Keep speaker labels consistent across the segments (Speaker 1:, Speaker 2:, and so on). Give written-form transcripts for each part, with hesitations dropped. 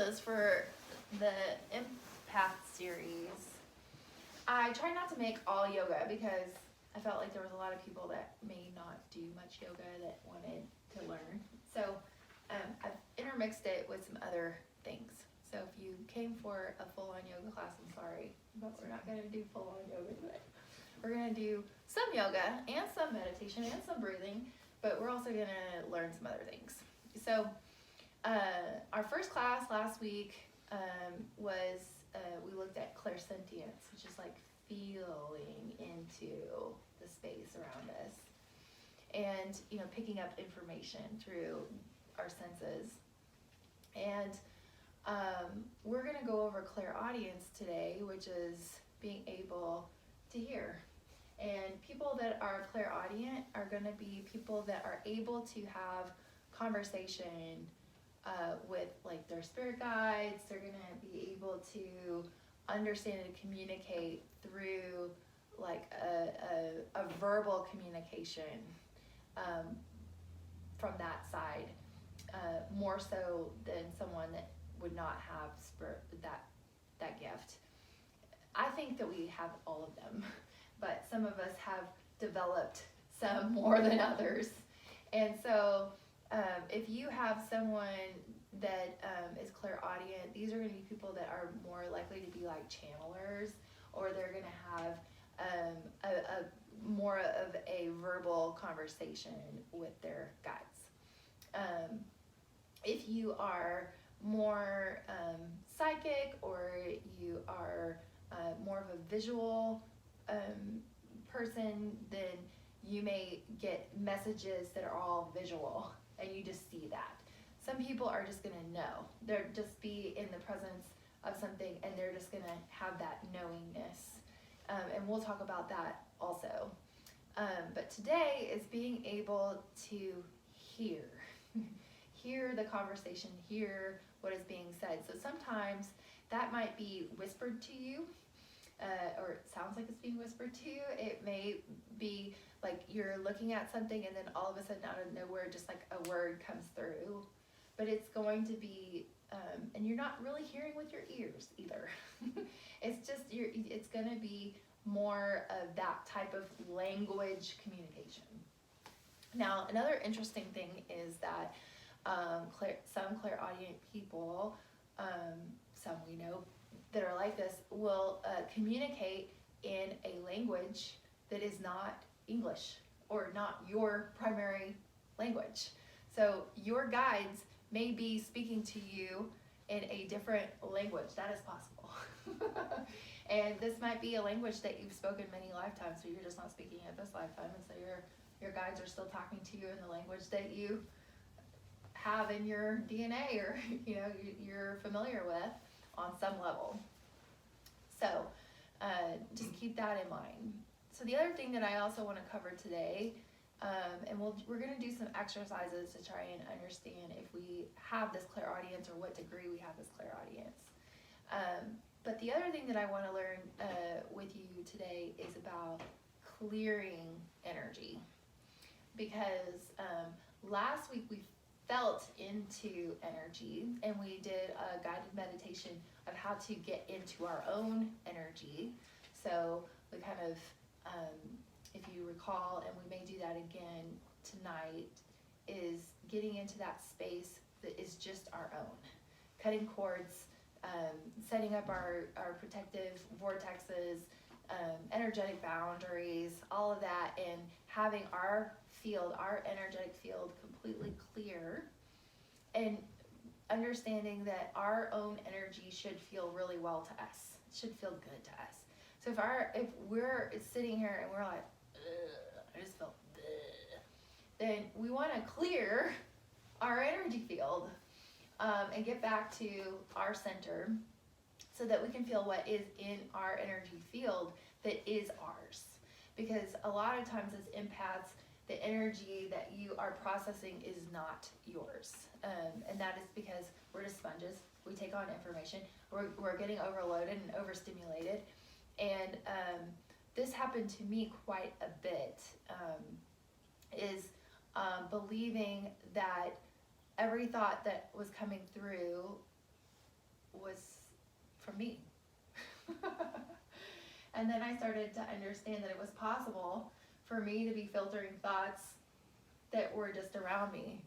Speaker 1: classes for the Empath series. I try not to make all yoga because I felt like there was a lot of people that may not do much yoga that wanted to learn. So I've intermixed it with some other things. So if you came for a full-on yoga class, I'm sorry, but we're not going to do full-on yoga today. We're going to do some yoga and some meditation and some breathing, but we're also going to learn some other things. So our first class last week was we looked at claireaudience, which is like feeling into the space around us and, you know, picking up information through our senses. And we're going to go over clairaudience today, which is being able to hear. And people that are clairaudient are going to be people that are able to have conversation with like their spirit guides. They're going to be able to understand and communicate through like a verbal communication from that side, more so than someone that would not have that gift. I think that we have all of them, but some of us have developed some more than others. And so if you have someone that is clairaudient, these are going to be people that are more likely to be like channelers, or they're going to have a more of a verbal conversation with their guides. If you are more psychic, or you are more of a visual person, then you may get messages that are all visual and you just see that. Some people are just going to know. They'll just be in the presence of something and they're just going to have that knowingness. And we'll talk about that also. But today is being able to hear. Hear the conversation, hear what is being said. So sometimes that might be whispered to you, or it sounds like it's being whispered to you. It may be like you're looking at something and then all of a sudden out of nowhere just like a word comes through. But it's going to be, and you're not really hearing with your ears either. It's just, it's going to be more of that type of language communication. Now, another interesting thing is that some clairaudient people, some we know that are like this, will communicate in a language that is not English or not your primary language. So your guides may be speaking to you in a different language. That is possible. And this might be a language that you've spoken many lifetimes, but you're just not speaking it this lifetime. And so your guides are still talking to you in the language that you have in your DNA, or you know, you're familiar with on some level. So just keep that in mind. So the other thing that I also want to cover today, and we're going to do some exercises to try and understand if we have this clairaudience or what degree we have this clairaudience. But the other thing that I want to learn with you today is about clearing energy. Because last week we felt into energy and we did a guided meditation of how to get into our own energy. So we kind of, if you recall, and we may do that again tonight, is getting into that space that is just our own. Cutting cords, setting up our protective vortexes, energetic boundaries, all of that, and having our field, our energetic field completely clear, and understanding that our own energy should feel really well to us. It should feel good to us. So if we're sitting here and we're like, I just felt, then we want to clear our energy field and get back to our center so that we can feel what is in our energy field that is ours. Because a lot of times as empaths, the energy that you are processing is not yours. And that is because we're just sponges. We take on information. We're getting overloaded and overstimulated. And this happened to me quite a bit, is believing that every thought that was coming through me. And then I started to understand that it was possible for me to be filtering thoughts that were just around me.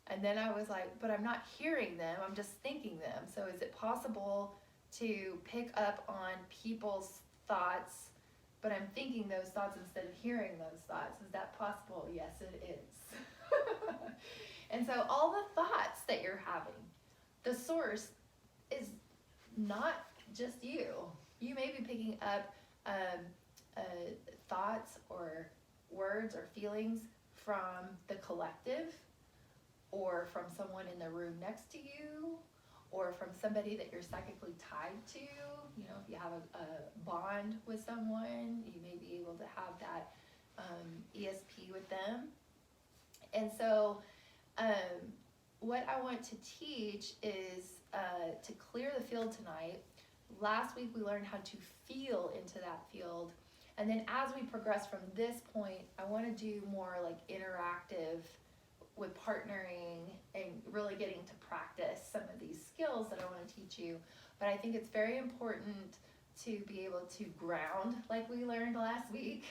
Speaker 1: And then I was like, but I'm not hearing them, I'm just thinking them. So is it possible to pick up on people's thoughts, but I'm thinking those thoughts instead of hearing those thoughts? Is that possible? Yes, it is. And so all the thoughts that you're having, the source is not just you. You may be picking up thoughts or words or feelings from the collective, or from someone in the room next to you, or from somebody that you're psychically tied to. You know, if you have a bond with someone, you may be able to have that ESP with them. And so what I want to teach is to clear the field tonight. Last week we learned how to feel into that field. And then as we progress from this point, I want to do more like interactive with partnering and really getting to practice some of these skills that I want to teach you. But I think it's very important to be able to ground, like we learned last week,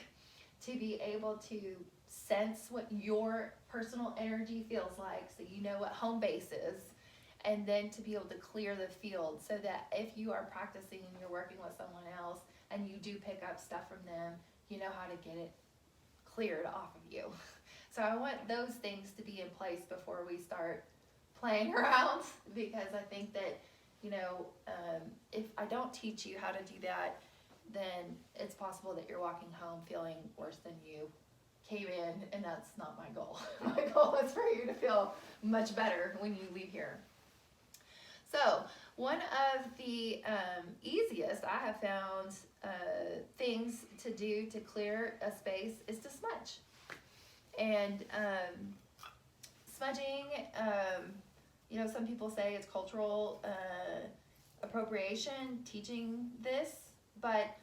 Speaker 1: to be able to sense what your personal energy feels like, so you know what home base is, and then to be able to clear the field so that if you are practicing and you're working with someone else and you do pick up stuff from them, you know how to get it cleared off of you. So I want those things to be in place before we start playing around, because I think that, you know, if I don't teach you how to do that, then it's possible that you're walking home feeling worse than you came in, and that's not my goal. My goal is for you to feel much better when you leave here. So one of the easiest I have found things to do to clear a space is to smudge. And smudging, you know, some people say it's cultural appropriation, teaching this, but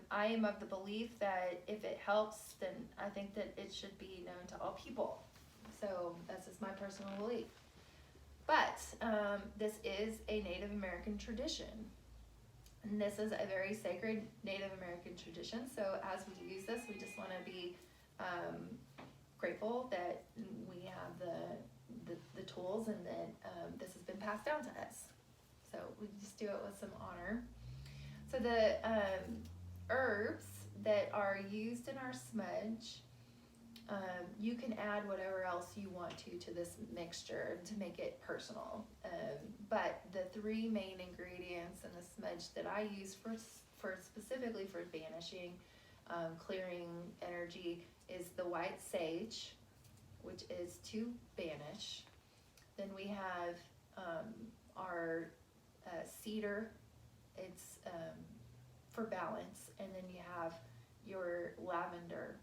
Speaker 1: I am of the belief that if it helps, then I think that it should be known to all people. So that's just my personal belief. But this is a Native American tradition. And this is a very sacred Native American tradition. So as we use this, we just want to be grateful that we have the tools and that this has been passed down to us. So we just do it with some honor. So the herbs that are used in our smudge, you can add whatever else you want to this mixture to make it personal. But the three main ingredients in the smudge that I use for specifically for banishing, clearing energy, is the white sage, which is to banish. Then we have our cedar, it's for balance, and then you have your lavender,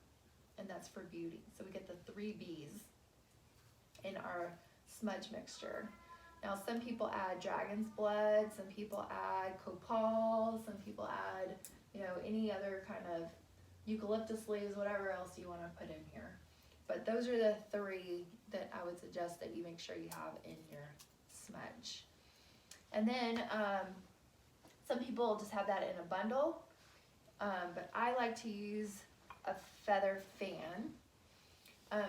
Speaker 1: and that's for beauty. So we get the 3 B's in our smudge mixture. Now some people add dragon's blood, some people add copal, some people add, you know, any other kind of eucalyptus leaves, whatever else you want to put in here. But those are the 3 that I would suggest that you make sure you have in your smudge. And then some people just have that in a bundle, but I like to use a feather fan.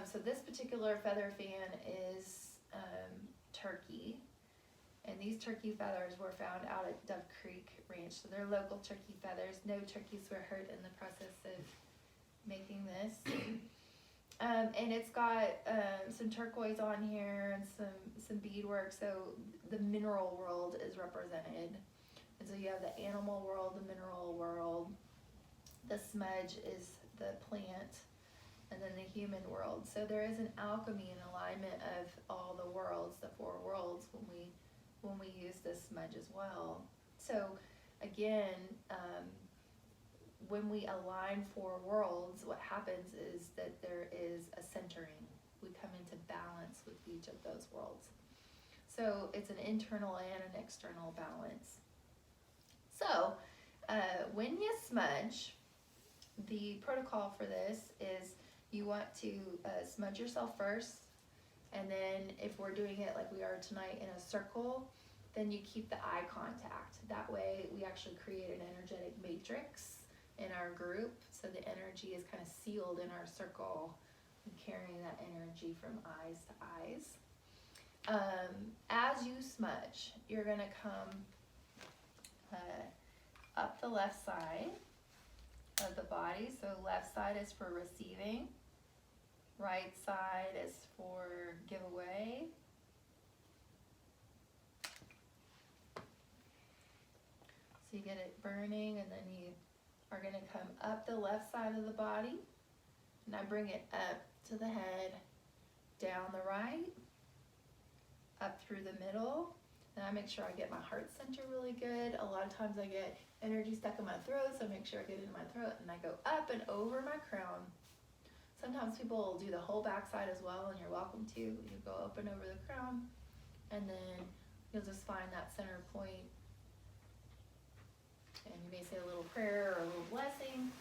Speaker 1: So this particular feather fan is turkey, and these turkey feathers were found out at Dove Creek Ranch. So they're local turkey feathers. No turkeys were hurt in the process of making this. And it's got some turquoise on here and some beadwork, so the mineral world is represented. And so you have the animal world, the mineral world, the smudge is the plant, and then the human world. So there is an alchemy and alignment of all the worlds, the 4 worlds, when we use this smudge as well. So again, when we align 4 worlds, what happens is that there is a centering. We come into balance with each of those worlds. So it's an internal and an external balance. So when you smudge, the protocol for this is you want to smudge yourself first, and then if we're doing it like we are tonight in a circle, then you keep the eye contact. That way we actually create an energetic matrix in our group, so the energy is kind of sealed in our circle, and carrying that energy from eyes to eyes. As you smudge, you're going to come up the left side of the body. So left side is for receiving, right side is for giveaway. So you get it burning, and then you are going to come up the left side of the body, and I bring it up to the head, down the right, up through the middle, and I make sure I get my heart center really good. A lot of times I get energy stuck in my throat, so I make sure I get it in my throat, and I go up and over my crown. Sometimes people will do the whole back side as well, and you're welcome to. You go up and over the crown, and then you'll just find that center point, and you may say a little prayer or a little blessing,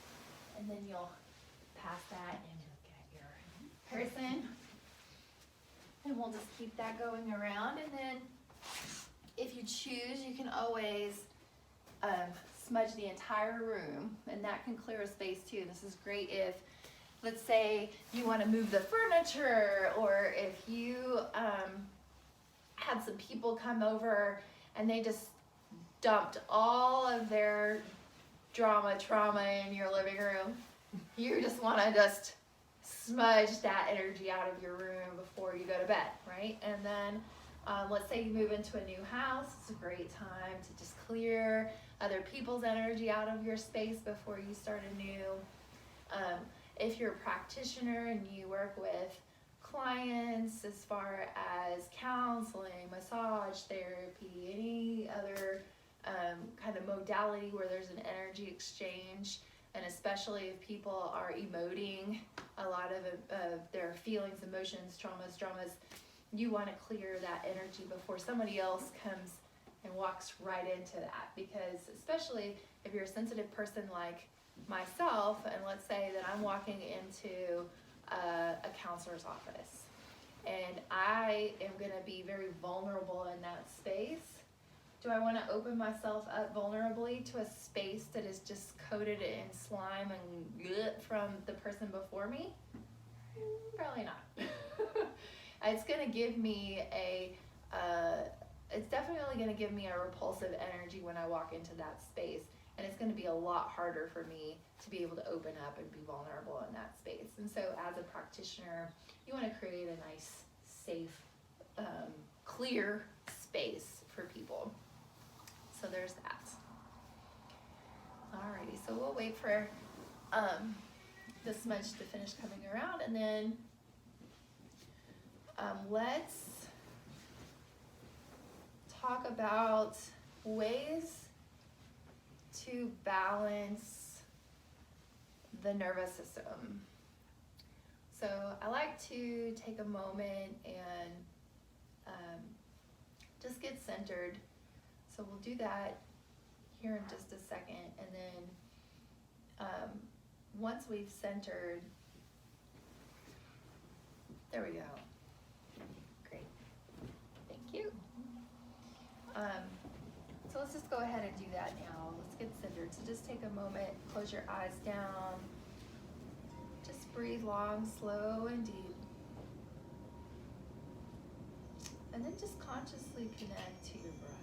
Speaker 1: and then you'll pass that and look at your person. And we'll just keep that going around, and then if you choose, you can always smudge the entire room, and that can clear a space too. This is great if, let's say, you want to move the furniture, or if you had some people come over and they just dumped all of their trauma in your living room. You just want to just smudge that energy out of your room before you go to bed, right? And then let's say you move into a new house. It's a great time to just clear other people's energy out of your space before you start anew. If you're a practitioner and you work with clients as far as counseling, massage therapy, any other kind of modality where there's an energy exchange, and especially if people are emoting a lot of their feelings, emotions, traumas, you want to clear that energy before somebody else comes and walks right into that. Because especially if you're a sensitive person like myself, and let's say that I'm walking into a counselor's office, and I am going to be very vulnerable in that space. Do I want to open myself up vulnerably to a space that is just coated in slime and glut from the person before me? Probably not. It's going to give me it's definitely going to give me a repulsive energy when I walk into that space, and it's going to be a lot harder for me to be able to open up and be vulnerable in that space. And so as a practitioner, you want to create a nice, safe, clear space for people. So there's that. Alrighty, so we'll wait for the smudge to finish coming around, and then let's talk about ways to balance the nervous system. So I like to take a moment and just get centered. So we'll do that here in just a second, and then once we've centered, there we go. Great, thank you. So let's just go ahead and do that now. Let's get centered. So just take a moment, close your eyes down, just breathe long, slow, and deep. And then just consciously connect to your breath.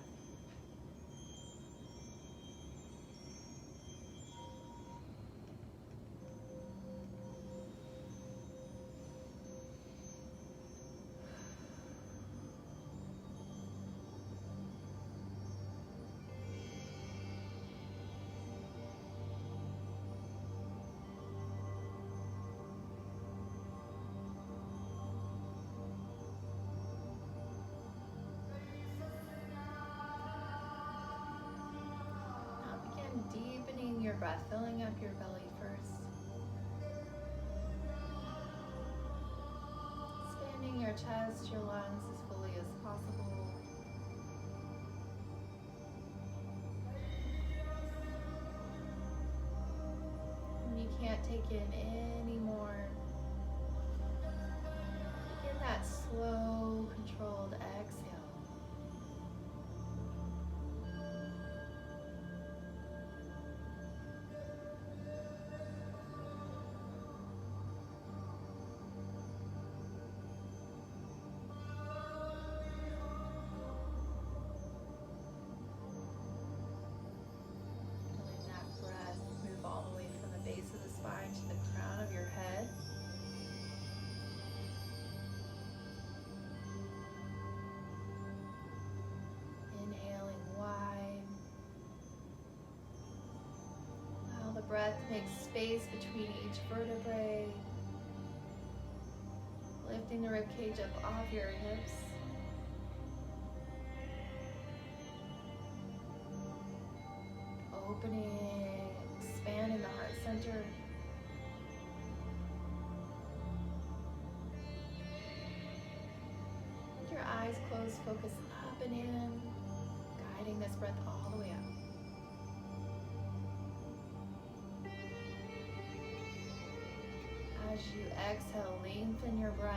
Speaker 1: Deepening your breath, filling up your belly first. Expanding your chest, your lungs as fully as possible. When you can't take in any more, begin that slow, controlled exhale. breath, make space between each vertebrae, lifting the ribcage up off your hips. Opening, expanding the heart center. With your eyes closed, focus up and in, guiding this breath all the way up. As you exhale, lengthen your breath,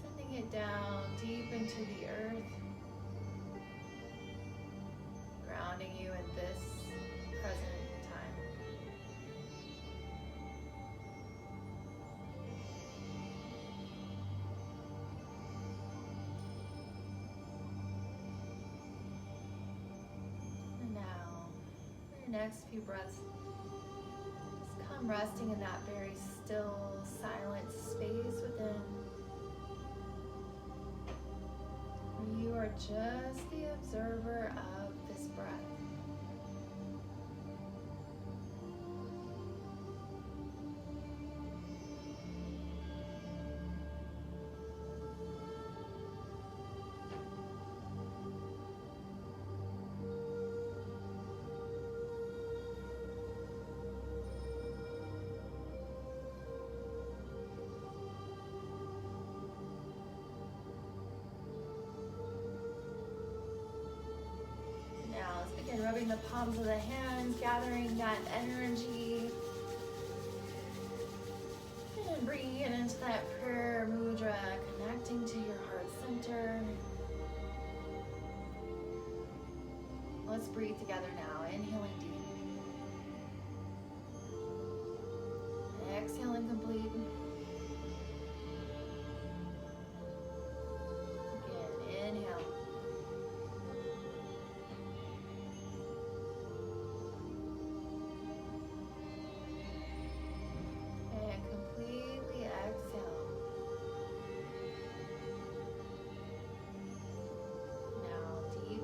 Speaker 1: sending it down deep into the earth, grounding you in this present time. And now, for your next few breaths, just come resting in that very still, silent space within. You are just the observer of this breath. Begin rubbing the palms of the hands, gathering that energy, and bringing it into that prayer mudra, connecting to your heart center. Let's breathe together now, inhaling deep. Exhaling complete. Again, inhale.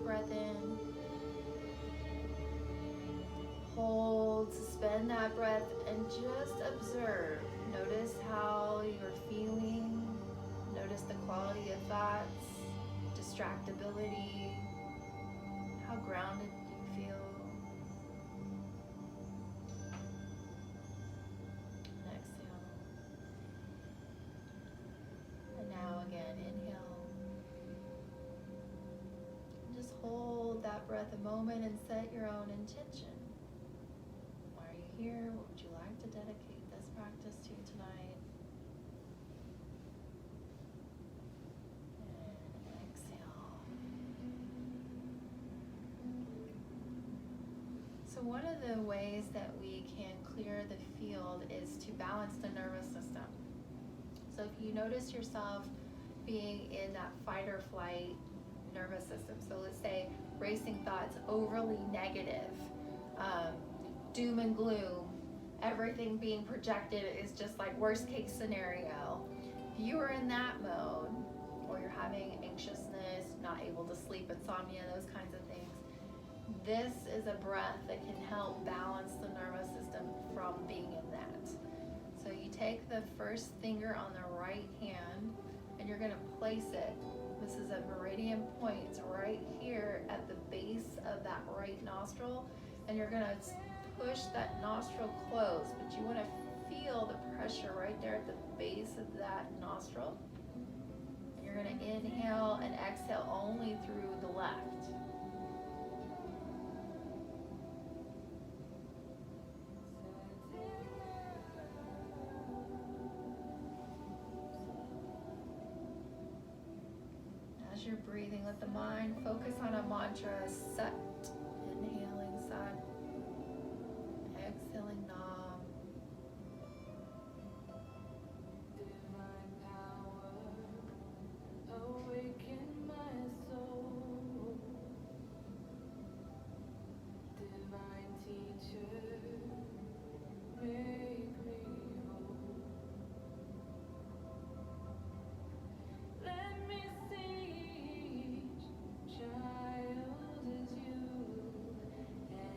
Speaker 1: Breath in, hold, suspend that breath, and just observe. Notice how you're feeling. Notice the quality of thoughts, distractibility, how grounded you feel. And exhale. And now again, inhale. Just hold that breath a moment and set your own intention. Why are you here? What would you like to dedicate this practice to tonight? And exhale. So one of the ways that we can clear the field is to balance the nervous system. So if you notice yourself being in that fight or flight nervous system. So let's say racing thoughts, overly negative, doom and gloom, everything being projected is just like worst case scenario. If you are in that mode, or you're having anxiousness, not able to sleep, insomnia, those kinds of things, this is a breath that can help balance the nervous system from being in that. So you take the first finger on the right hand and you're going to place it. This is a meridian point. It's right here at the base of that right nostril, and you're gonna push that nostril closed, but you wanna feel the pressure right there at the base of that nostril. And you're gonna inhale and exhale only through the left. As you're breathing, let the mind focus on a mantra. Sat. Inhaling Sat. Exhaling Nam.
Speaker 2: Divine power, awaken my soul. Divine teacher, make me whole. Let me see each child as you, and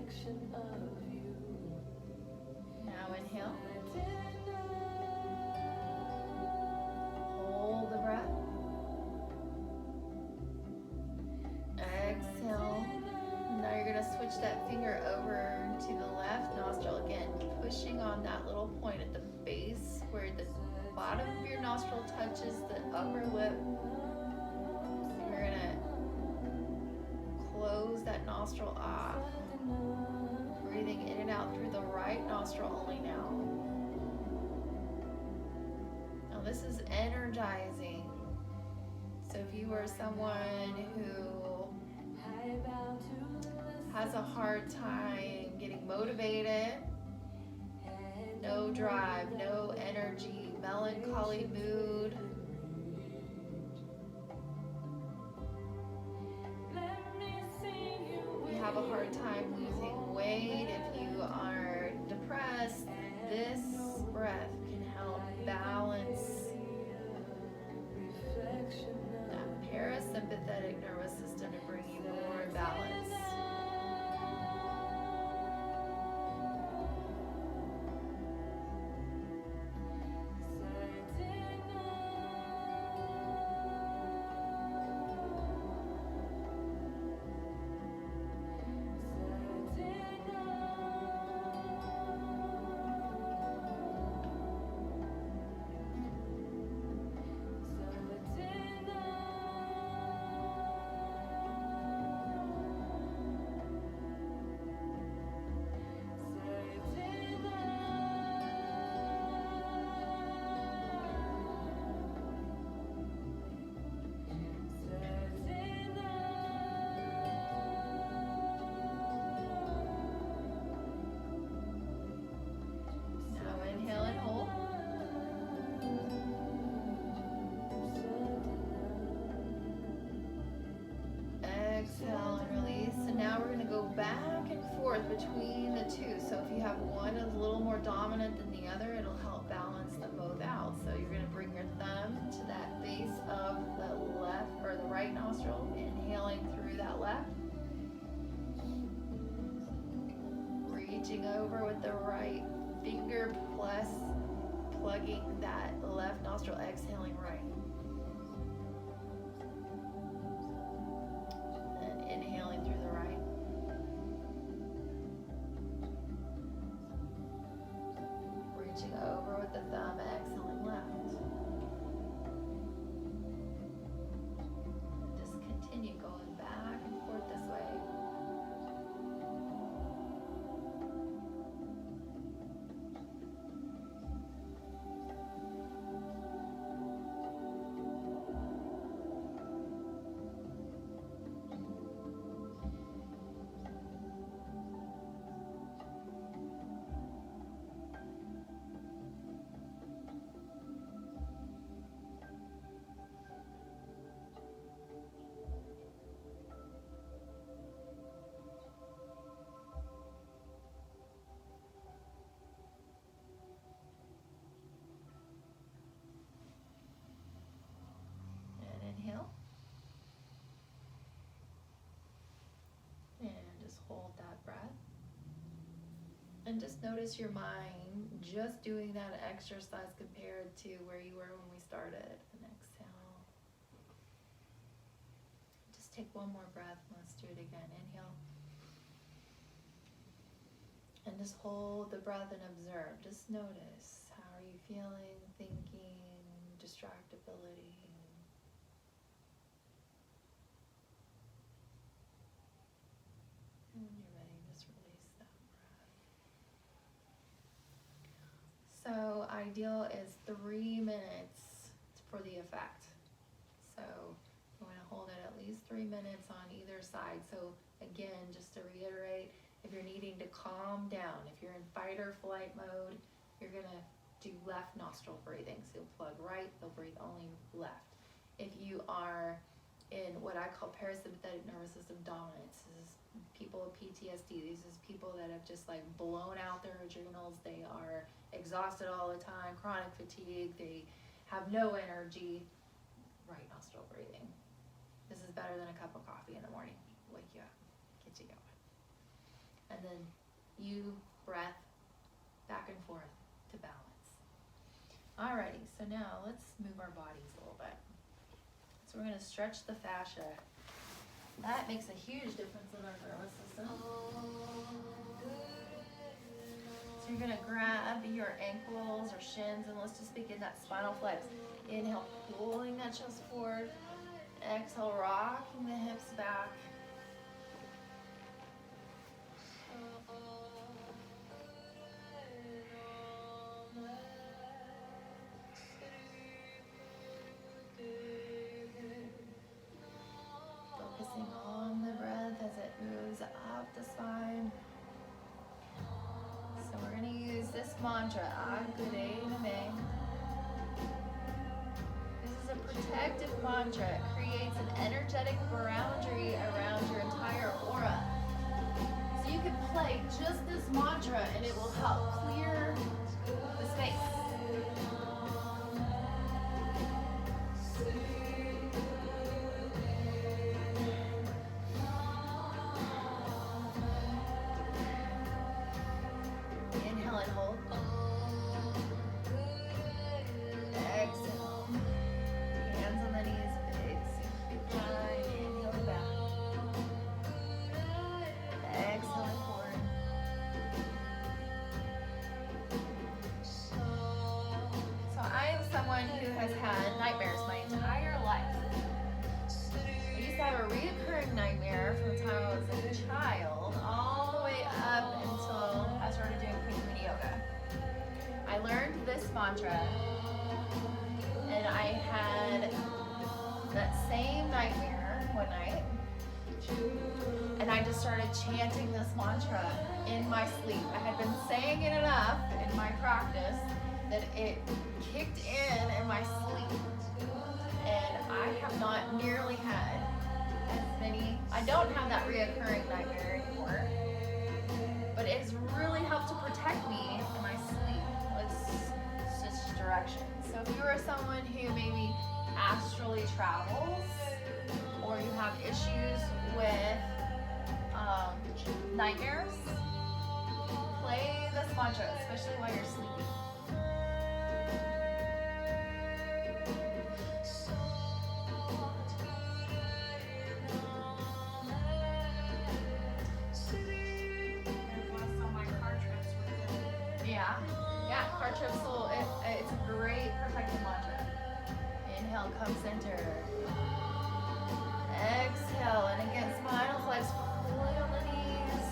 Speaker 2: reflection of you.
Speaker 1: Now inhale.
Speaker 2: I did
Speaker 1: Hold the breath. Exhale. Now you're going to switch that finger over to the left nostril again, pushing on that little point at the base where the bottom of your nostril touches the upper lip. You're going to close that nostril off, breathing in and out through the right nostril only now. Now this is energizing. So if you are someone who has a hard time getting motivated, no drive, no energy, melancholy mood, you have a hard time losing weight, if you are depressed, this breath can help balance that parasympathetic nervous system to bring you more in balance. Exhale and release. And now we're going to go back and forth between the two. So if you have one a little more dominant than the other, it'll help balance them both out. So you're going to bring your thumb to that base of the left or the right nostril, inhaling through that left. Reaching over with the right finger plus plugging that left nostril, exhaling right. Inhaling through the right. Reaching over with the thumb, exhaling left. And just continue going back and forth this way. Inhale. And just hold that breath. And just notice your mind just doing that exercise compared to where you were when we started. And exhale. Just take one more breath. Let's do it again. Inhale. And just hold the breath and observe. Just notice. How are you feeling, thinking, distractibility? And when you're ready, just release that breath. So ideal is 3 minutes for the effect. So you want to hold it at least 3 minutes on either side. So again, just to reiterate, if you're needing to calm down, if you're in fight or flight mode, you're going to do left nostril breathing. So you'll plug right, they'll breathe only left. If you are in what I call parasympathetic nervous system dominance, this is people with PTSD. These is people that have just like blown out their adrenals. They are exhausted all the time, chronic fatigue. They have no energy. Right nostril breathing. This is better than a cup of coffee in the morning. Wake you up, get you going. and then you breath back and forth to balance. Alrighty, so now let's move our bodies a little bit. So we're gonna stretch the fascia. That makes a huge difference in our nervous system. So you're gonna grab your ankles or shins, and let's just begin that spinal flex. Inhale, pulling that chest forward. Exhale, rocking the hips back. Focusing on the breath as it moves up the spine. So we're going to use this mantra, Agudeiname. This is a protective mantra. It creates an energetic boundary around your entire aura. So you can play just this mantra and it will help clear the space. Inhale and hold. Exhale. Hands on the knees, big spine. Inhale and back. Exhale and forward. So I am someone who has had nightmares my entire life. I used to have a reoccurring nightmare from the time I was a child all the way up until I started doing Kundalini yoga. I learned this mantra and I had that same nightmare one night and I just started chanting this mantra in my sleep. I had been saying it enough in my practice that it kicked in my sleep, and I have not nearly had as many, I don't have that reoccurring nightmare anymore, but it has really helped to protect me in my sleep. Let's switch directions. So if you are someone who maybe astrally travels, or you have issues with nightmares, play this mantra, especially while you're sleeping. Yeah, car trips it's a great protective mantra. Inhale, come center. Exhale, and again, spinal flex, pulling on the knees.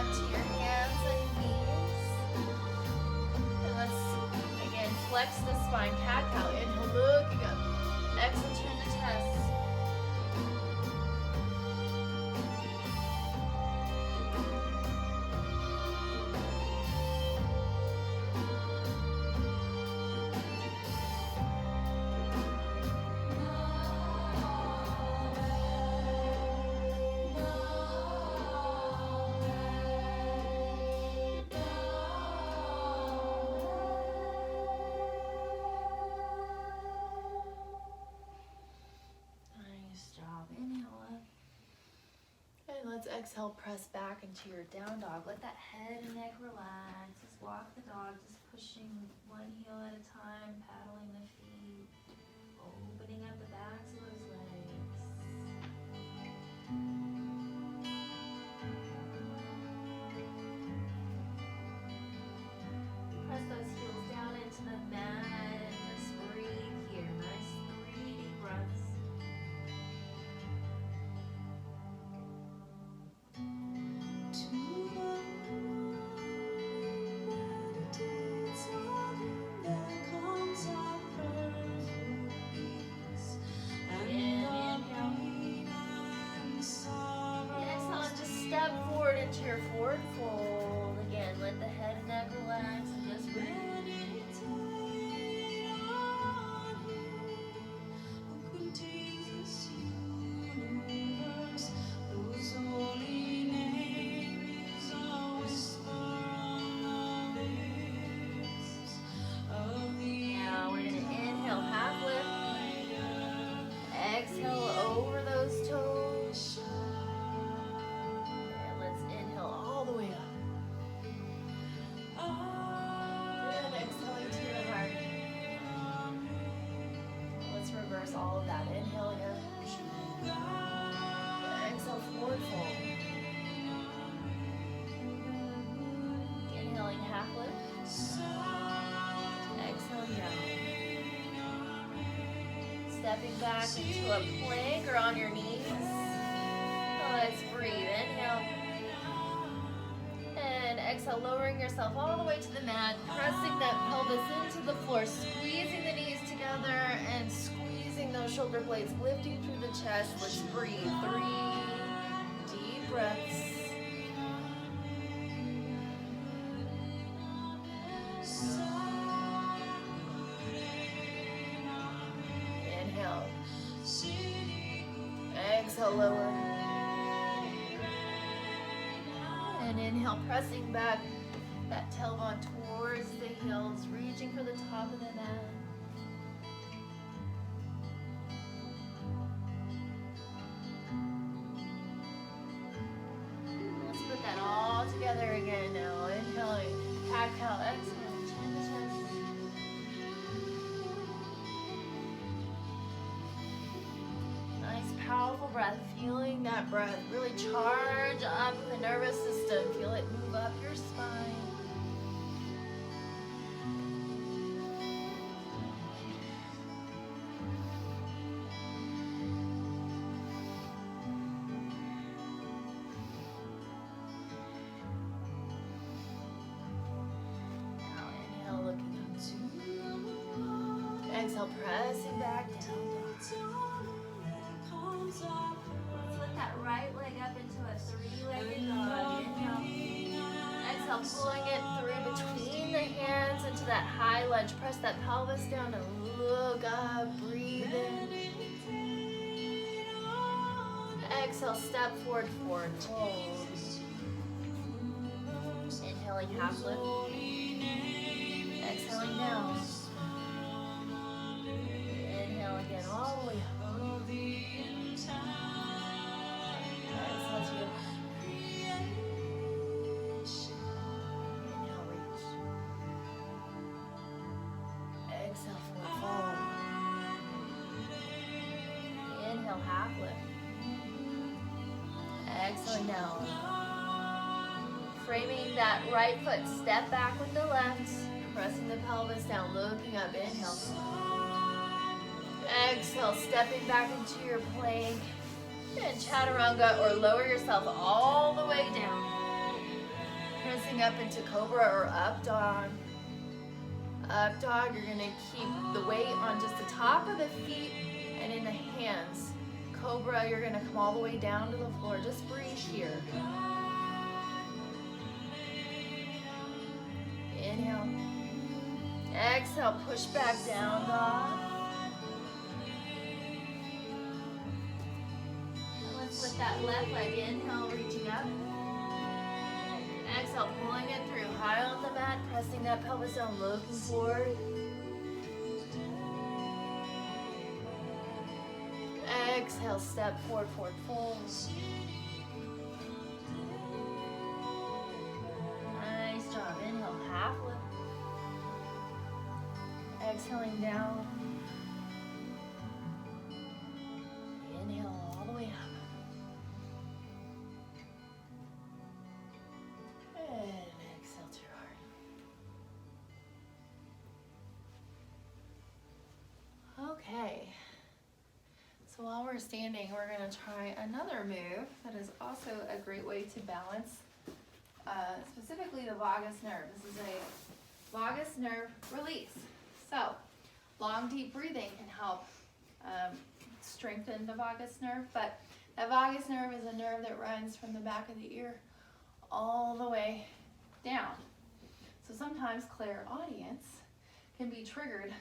Speaker 1: back to your hands and knees. And let's, again, flex the spine, cat-cow. Inhale, looking up. Exhale, turn the chest. Let's exhale, press back into your down dog. Let that head and neck relax. Just walk the dog, just pushing one heel at a time, paddling the feet, opening up the backs of those legs. Press those heels down into the mat and just breathe here. Nice 3 deep breaths. Into your forward fold. Again, let the head and neck relax and just breathe. Now we're going to inhale, half lift. Exhale over those toes. All of that. Inhale here. Exhale, forward fold. Inhaling, half lift. Exhaling down. Stepping back into a plank or on your knees. Let's breathe. Inhale. And exhale, lowering yourself all the way to the mat. Pressing that pelvis into the floor. Squeezing the knees together and squeezing those shoulder blades, lifting through the chest. Let's breathe. 3 deep breaths. Inhale. Exhale, lower. And inhale, pressing back that tailbone towards the heels, reaching for the top of the mat. Together again now. Inhaling, cat-cow, exhale, chin to chest. Nice, powerful breath. Feeling that breath really charge up the nervous system. Feel it move up your spine. Exhale, pressing back down. Let's lift that right leg up into a 3-legged dog. Inhale. Exhale, pulling it through between the hands into that high lunge. Press that pelvis down and look up. Breathe in. Exhale, step forward, forward fold. Inhaling, half lift. Exhaling down. Again, all the way up. Exhale to inhale, reach. Exhale, forward fold. Inhale, half lift. Exhaling down. Framing that right foot, step back with the left. Pressing the pelvis down, looking up. Inhale. Exhale, stepping back into your plank and chaturanga, or lower yourself all the way down. Coming up into cobra or up dog. Up dog, you're gonna keep the weight on just the top of the feet and in the hands. Cobra, you're gonna come all the way down to the floor. Just breathe here. Inhale. Exhale, push back down, dog. Let's lift that left leg. Inhale, reaching up. Exhale, pulling it through. High on the mat, pressing that pelvis down, looking forward. Exhale, step forward, forward, fold. Nice job. Inhale, half lift. Exhaling down. Inhale all the way up. And exhale to your heart. Okay. So while we're standing, we're going to try another move that is also a great way to balance specifically the vagus nerve. This is a vagus nerve release. So long, deep breathing can help strengthen the vagus nerve, but that vagus nerve is a nerve that runs from the back of the ear all the way down. So sometimes clairaudience can be triggered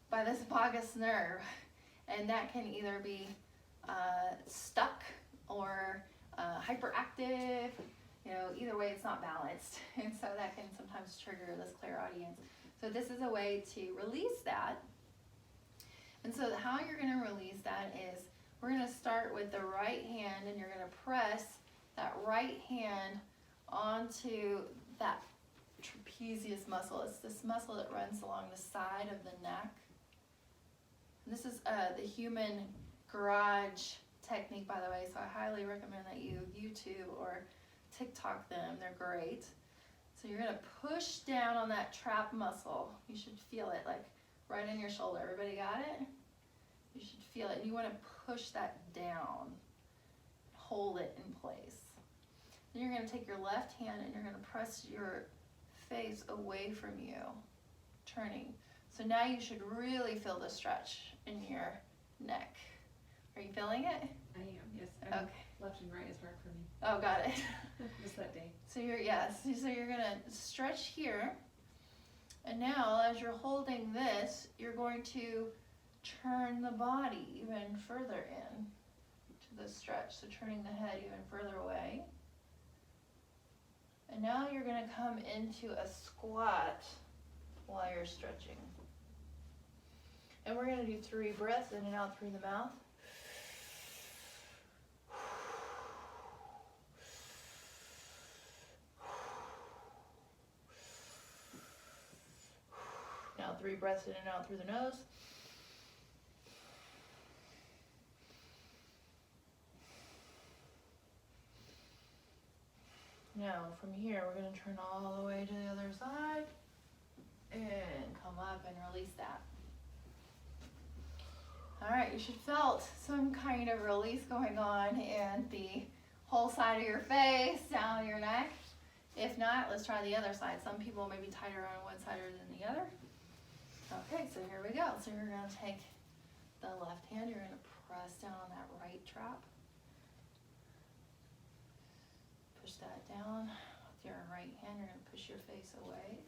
Speaker 1: by this vagus nerve, and that can either be stuck or hyperactive. You know, either way, it's not balanced, and so that can sometimes trigger this clairaudience. So this is a way to release that. And so how you're going to release that is we're going to start with the right hand, and you're going to press that right hand onto that trapezius muscle. It's this muscle that runs along the side of the neck. And this is the human garage technique, by the way, so I highly recommend that you YouTube or TikTok them. They're great. So you're going to push down on that trap muscle. You should feel it like right in your shoulder. Everybody got it? You should feel it. And you want to push that down. Hold it in place. Then you're going to take your left hand and you're going to press your face away from you, turning. So now you should really feel the stretch in your neck. Are you feeling it?
Speaker 3: I am, yes.
Speaker 1: Okay.
Speaker 3: Left and right is hard for me.
Speaker 1: Oh, got it.
Speaker 3: Just that day.
Speaker 1: So you're gonna stretch here, and now as you're holding this, you're going to turn the body even further in to the stretch. So turning the head even further away. And now you're gonna come into a squat while you're stretching. And we're gonna do 3 breaths in and out through the mouth. Now 3 breaths in and out through the nose. Now from here we're going to turn all the way to the other side and come up and release that. Alright, you should felt some kind of release going on in the whole side of your face, down your neck. If not, let's try the other side. Some people may be tighter on one side than the other. Okay, so here we go. So you're going to take the left hand, you're going to press down on that right trap. Push that down. With your right hand, you're going to push your face away.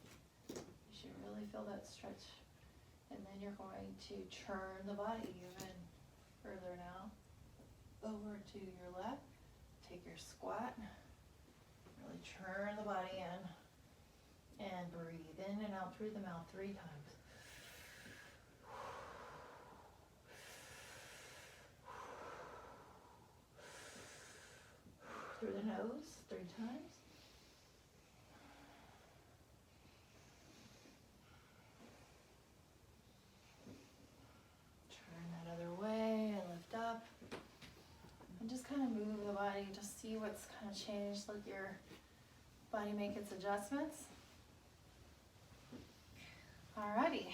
Speaker 1: You should really feel that stretch. And then you're going to turn the body even further now. Over to your left. Take your squat. Really turn the body in. And breathe in and out through the mouth 3 times. Through the nose 3 times. Turn that other way and lift up. And just kind of move the body, just see what's kind of changed. Let your body make its adjustments. Alrighty.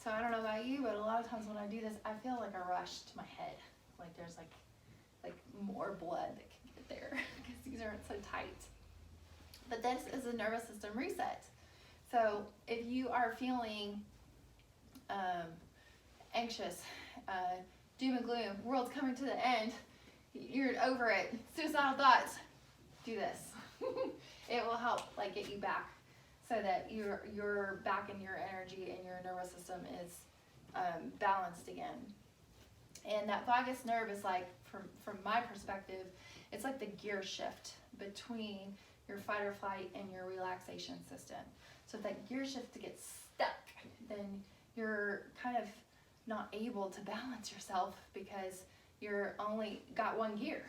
Speaker 1: So I don't know about you, but a lot of times when I do this, I feel like a rush to my head. Like there's like more blood that can get there because these aren't so tight. But But this is a nervous system reset. So if you are feeling anxious, doom and gloom, world's coming to the end, you're over it, suicidal thoughts, do this. It will help like get you back so that you're back in your energy and your nervous system is balanced again. And that vagus nerve is like, from my perspective, it's like the gear shift between your fight or flight and your relaxation system. So if that gear shift gets stuck, then you're kind of not able to balance yourself because you're only got one gear.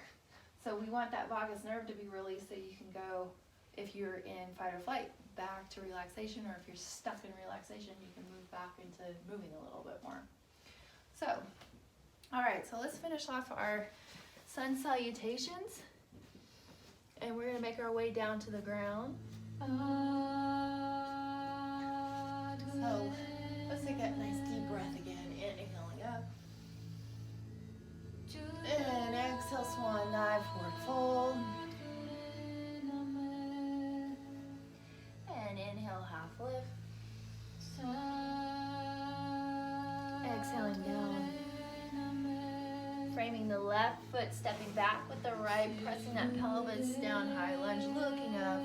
Speaker 1: So we want that vagus nerve to be released so you can go, if you're in fight or flight, back to relaxation, or if you're stuck in relaxation, you can move back into moving a little bit more. So, all right, so let's finish off our sun salutations, and we're gonna make our way down to the ground. So let's take that nice deep breath again, inhaling up. And exhale, swan dive, forward fold. And inhale, half lift. Exhaling down. Framing the left foot, stepping back with the right, pressing that pelvis down, high lunge, looking up.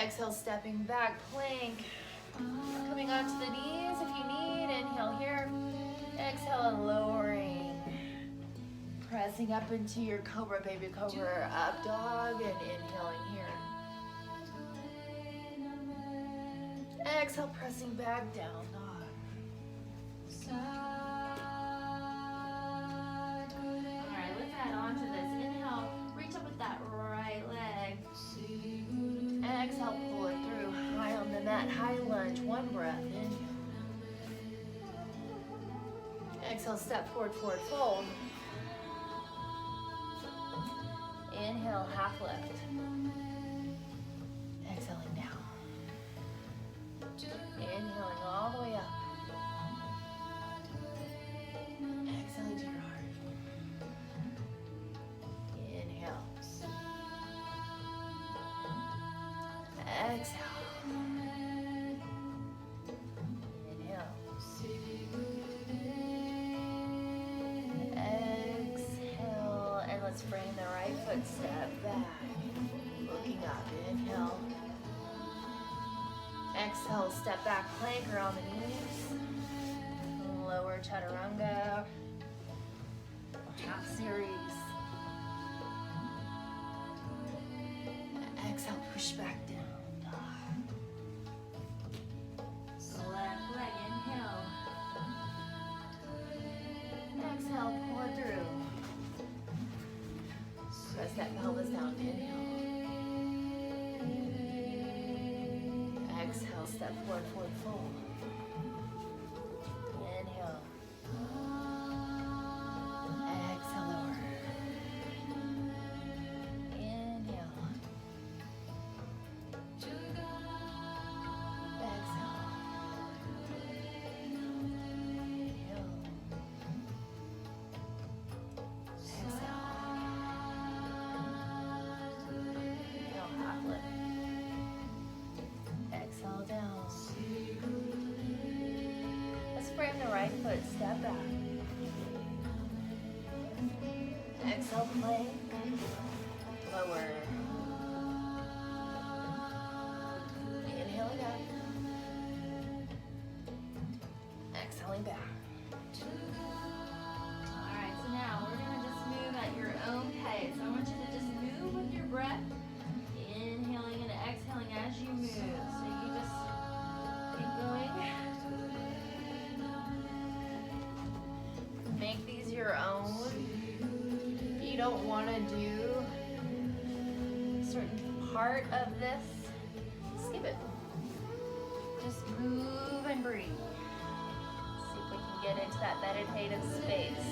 Speaker 1: Exhale, stepping back, plank. Coming onto the knees if you need. Inhale here. Exhale and lowering. Pressing up into your cobra, baby cobra, up dog, and inhaling here. Exhale, pressing back down, dog. Alright, let's add on to this. Inhale, reach up with that right leg. Exhale, pull it through, high on the mat, high lunge, one breath, inhale. Exhale, step forward, forward fold. Inhale, half lift. Exhaling down. Inhaling all the way up. Exhaling to your heart. Inhale. Exhale. Inhale. Exhale. And let's bring the right foot step back. Looking up. Inhale. Exhale, step back, plank around the knees. Lower chaturanga. Half series. Exhale, push back down. Left leg, inhale. Exhale, pour through. Press that pelvis down, inhale. Exhale, step forward, forward fold. Inhale. Exhale, lower. Inhale. Exhale. Inhale. Exhale. Inhale, half lift. Exhale down. Let's frame the right foot, step back. Exhale, plank. Lower. Inhaling up. Exhaling back. Alright, so now we're going to just move at your own pace. I want you to just move with your breath. Inhaling and exhaling as you move. So you just keep going. Make these your own. If you don't want to do a certain part of this, skip it. Just move and breathe. See if we can get into that meditative space.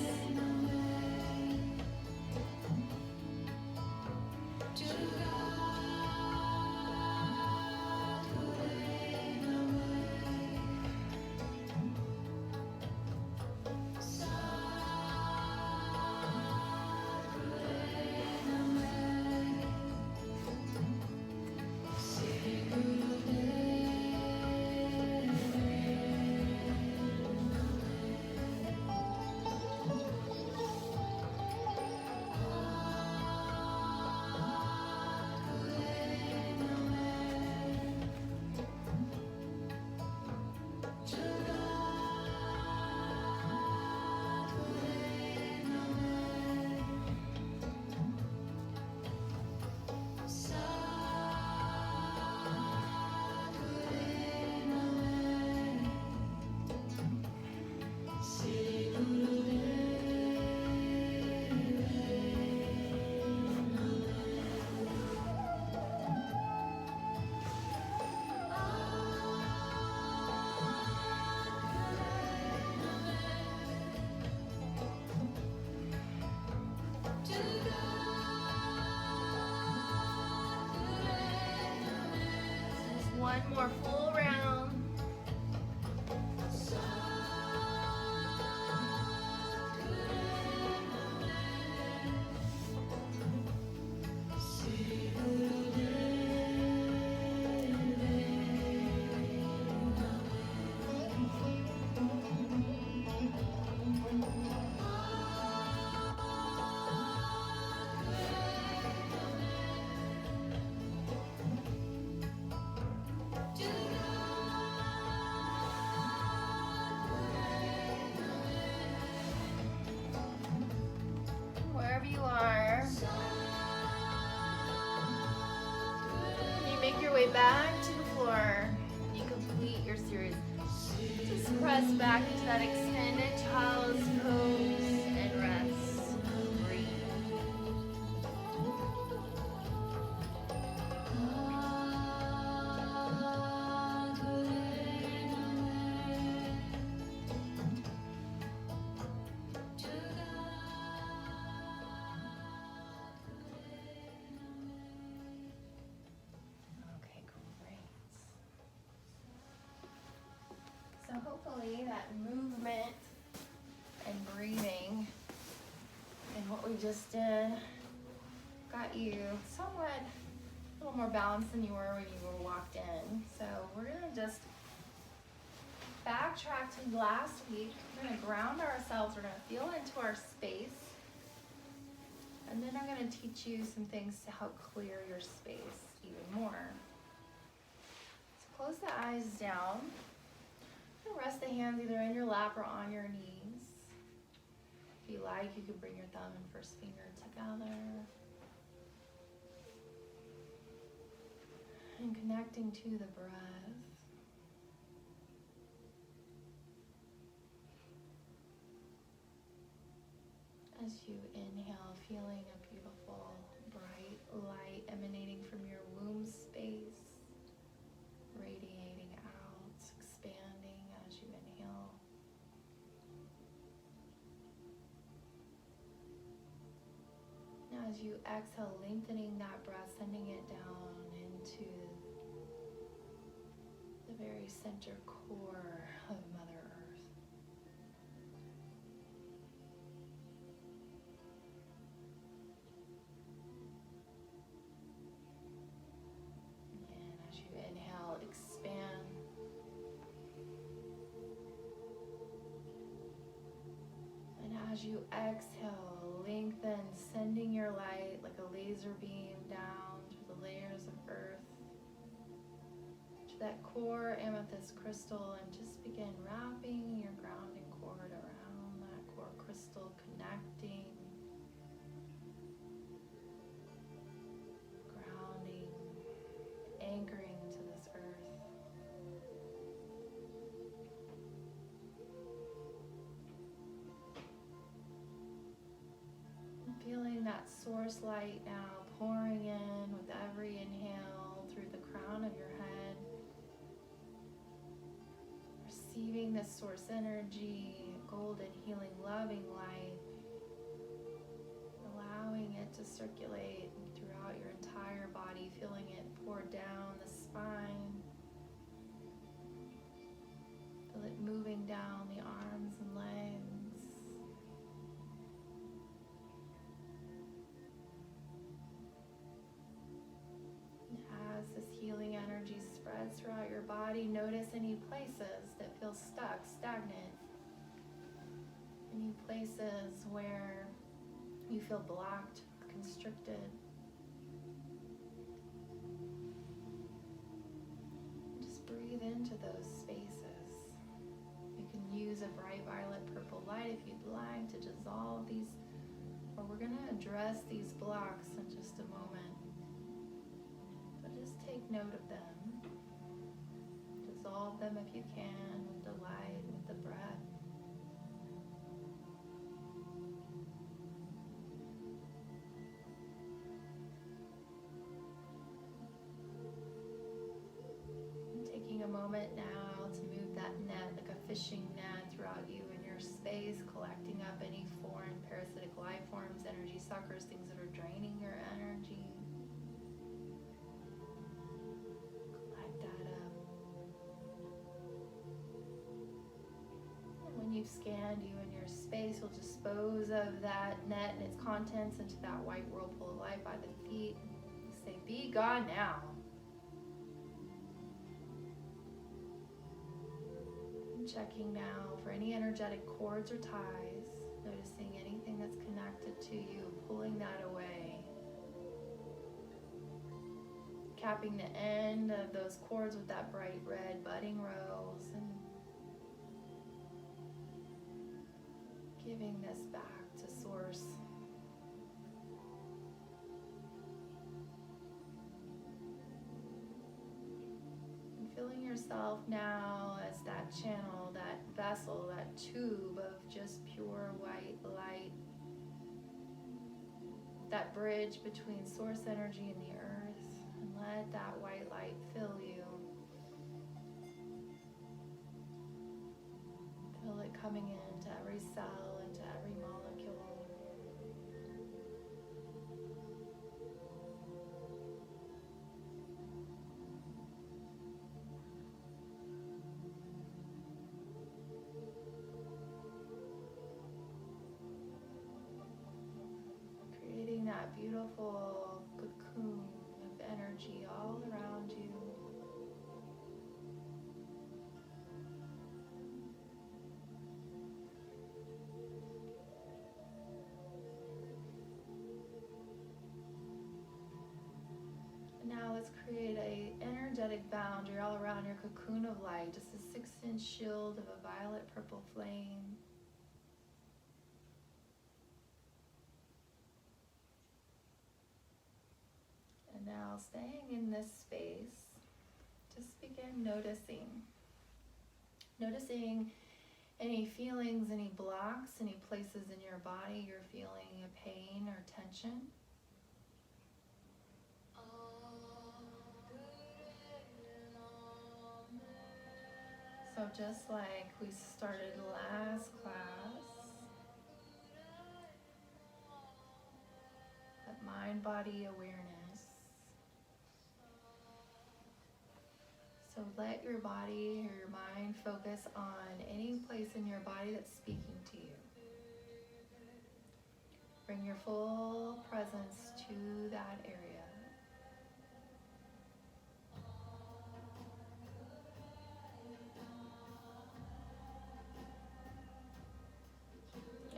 Speaker 1: One more full round. Wherever you are, when you make your way back to the floor, you complete your series. Just press back into that extended child's pose and rest. Breathe. Okay, great. So hopefully that movement and breathing and what we just did got you somewhat a little more balanced than you were when you were walked in. So we're gonna just backtrack to last week. We're gonna ground ourselves. We're gonna feel into our space. And then I'm gonna teach you some things to help clear your space even more. So close the eyes down. And rest the hands either in your lap or on your knees. If you like, you can bring your thumb and first finger together. And connecting to the breath. As you inhale, feeling a beautiful, bright light emanating from your womb space, radiating out, expanding as you inhale. Now as you exhale, lengthening that breath, sending it down into the very center core of Mother Earth. And as you inhale, expand. And as you exhale, lengthen, sending your light like a laser beam down through the layers of earth to that core amethyst crystal, and just begin wrapping your grounding cord around that core crystal, connecting, grounding, anchoring to this earth. Feeling that source light now pouring in with every inhale through the crown of your head. Receiving this source energy, golden, healing, loving light. Allowing it to circulate throughout your entire body, feeling it pour down the spine. Feel it moving down the arms and legs. As this healing energy spreads throughout your body, notice any places that feel stuck, stagnant. Any places where you feel blocked, constricted. Just breathe into those spaces. You can use a bright violet purple light if you'd like to dissolve these, or we're going to address these blocks in just a moment. Just take note of them. Dissolve them if you can with the light, with the breath. And taking a moment now to move that net like a fishing net throughout you and your space, collecting up any foreign parasitic life forms, energy suckers, things that are draining your energy. That up, scanned you and your space, you'll dispose of that net and its contents into that white whirlpool of light by the feet. You say, be gone now. And checking now for any energetic cords or ties, noticing anything that's connected to you, pulling that away. Capping the end of those cords with that bright red budding rose and giving this back to source. And feeling yourself now as that channel, that vessel, that tube of just pure white light. That bridge between source energy and the earth. And let that white light fill you. Feel it coming into every cell, into every molecule. Creating that beautiful cocoon of energy all around you. Now let's create a energetic boundary all around your cocoon of light, just a 6-inch shield of a violet purple flame. And now staying in this space, just begin noticing. Noticing any feelings, any blocks, any places in your body you're feeling a pain or tension. So just like we started last class, that mind-body awareness. So let your body or your mind focus on any place in your body that's speaking to you. Bring your full presence to that area.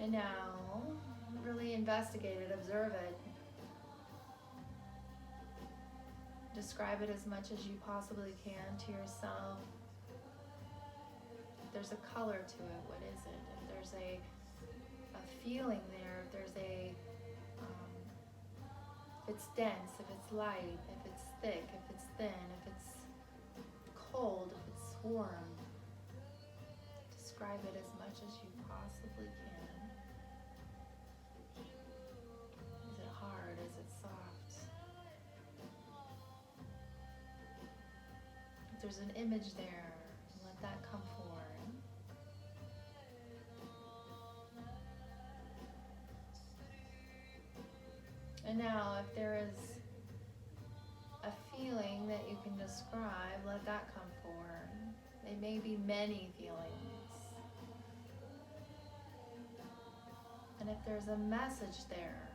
Speaker 1: And now, really investigate it, observe it. Describe it as much as you possibly can to yourself. If there's a color to it, what is it? If there's a feeling there, if there's if it's dense, if it's light, if it's thick, if it's thin, if it's cold, if it's warm. Describe it as much as you possibly can. Is it hard? Is it soft? If there's an image there, let that come forward. And now, if there is a feeling that you can describe, let that come forward. They may be many feelings. And if there's a message there,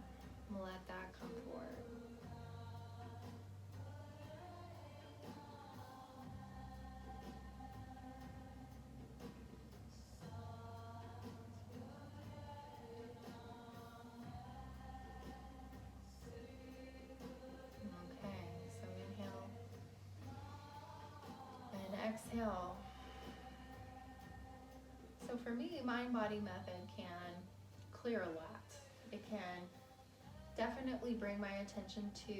Speaker 1: let that come forward. Okay, so inhale and exhale. So for me, mind-body method can clear a lot. It can definitely bring my attention to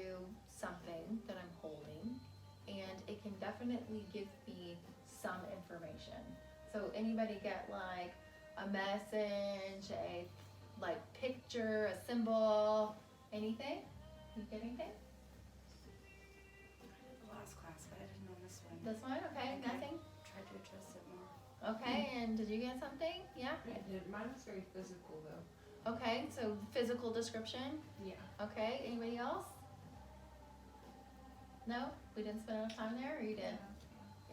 Speaker 1: something that I'm holding, and it can definitely give me some information. So anybody get like a message, a like picture, a symbol, anything? You get anything?
Speaker 4: I did the last class, but I didn't know this one.
Speaker 1: This one? Okay, nothing?
Speaker 4: Tried to address it more.
Speaker 1: Okay, and did you get something? Yeah?
Speaker 3: I did. Mine was very physical though.
Speaker 1: Okay, so physical description.
Speaker 3: Yeah.
Speaker 1: Okay, anybody else? No? We didn't spend enough time there, or you did?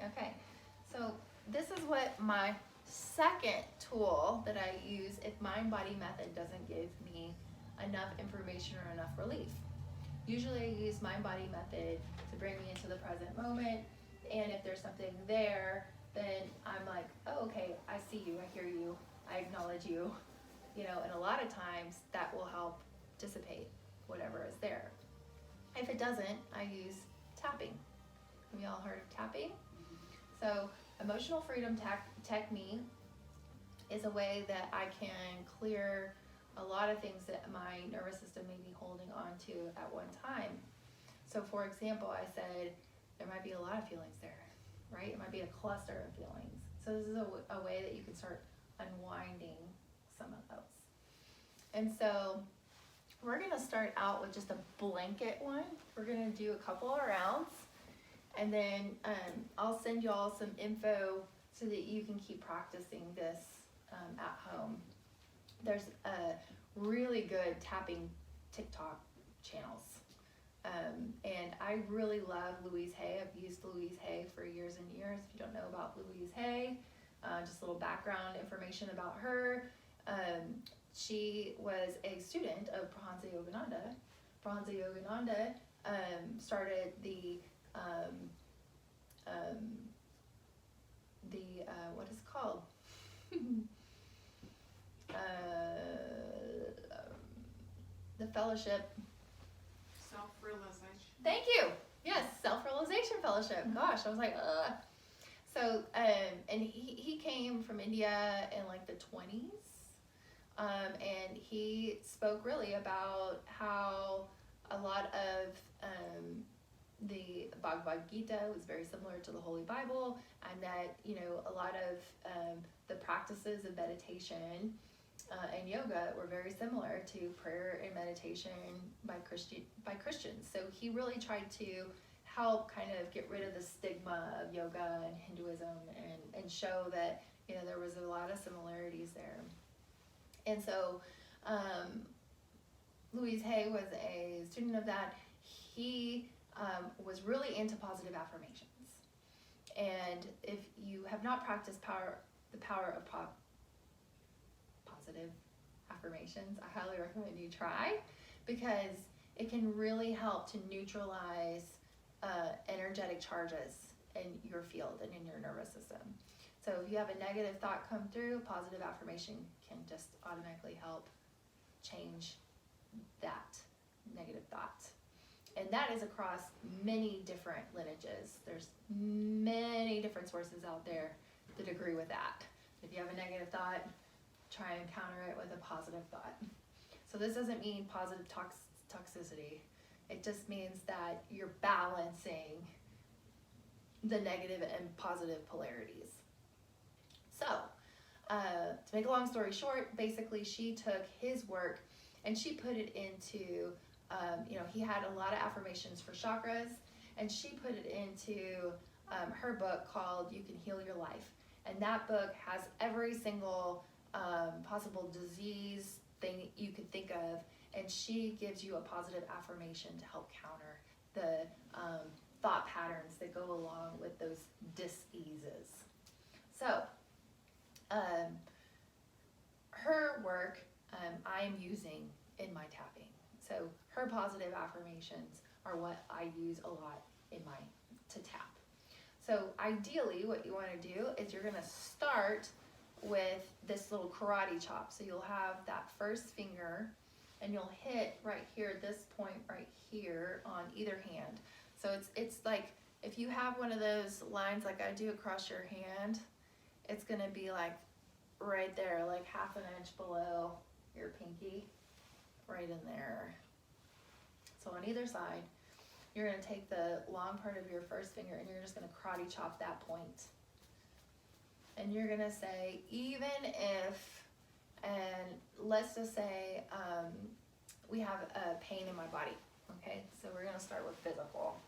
Speaker 1: Okay, so this is what my second tool that I use if mind-body method doesn't give me enough information or enough relief. Usually I use mind-body method to bring me into the present moment, and if there's something there, then I'm like, oh, okay, I see you, I hear you, I acknowledge you, and a lot of times that will help dissipate whatever is there. If it doesn't, I use tapping. Have you all heard of tapping? So emotional freedom technique is a way that I can clear a lot of things that my nervous system may be holding on to at one time. So for example, I said there might be a lot of feelings there, right? It might be a cluster of feelings. So this is a way that you can start unwinding some of those. And so we're gonna start out with just a blanket one. We're gonna do a couple of rounds, and then I'll send you all some info so that you can keep practicing this at home. There's a really good tapping TikTok channels. And I really love Louise Hay. I've used Louise Hay for years and years. If you don't know about Louise Hay, just a little background information about her. She was a student of Prahansa Yogananda. Prahansa Yogananda started the what is it called? The fellowship.
Speaker 3: Self-realization.
Speaker 1: Thank you. Yes, self-realization fellowship. Gosh, I was like, ugh. So, and he came from India in like the 20s. And he spoke really about how a lot of the Bhagavad Gita was very similar to the Holy Bible, and that, a lot of the practices of meditation and yoga were very similar to prayer and meditation by Christians. So he really tried to help kind of get rid of the stigma of yoga and Hinduism and show that, there was a lot of similarities there. And so Louise Hay was a student of that. He was really into positive affirmations. And if you have not practiced the power of positive affirmations, I highly recommend you try, because it can really help to neutralize energetic charges in your field and in your nervous system. So if you have a negative thought come through, positive affirmation can just automatically help change that negative thought. And that is across many different lineages. There's many different sources out there that agree with that. If you have a negative thought, try and counter it with a positive thought. So this doesn't mean positive toxicity. It just means that you're balancing the negative and positive polarities. So, to make a long story short, basically she took his work and she put it into, he had a lot of affirmations for chakras, and she put it into her book called You Can Heal Your Life. And that book has every single possible disease thing you could think of, and she gives you a positive affirmation to help counter the thought patterns that go along with those dis-eases. So, her work I'm using in my tapping. So her positive affirmations are what I use a lot to tap. So ideally what you want to do is you're going to start with this little karate chop. So you'll have that first finger and you'll hit right here, this point right here on either hand. So it's like if you have one of those lines like I do across your hand, it's going to be like right there, like half an inch below your pinky, right in there. So on either side, you're going to take the long part of your first finger and you're just going to karate chop that point. And you're going to say, even if, and let's just say we have a pain in my body, okay? So we're going to start with physical.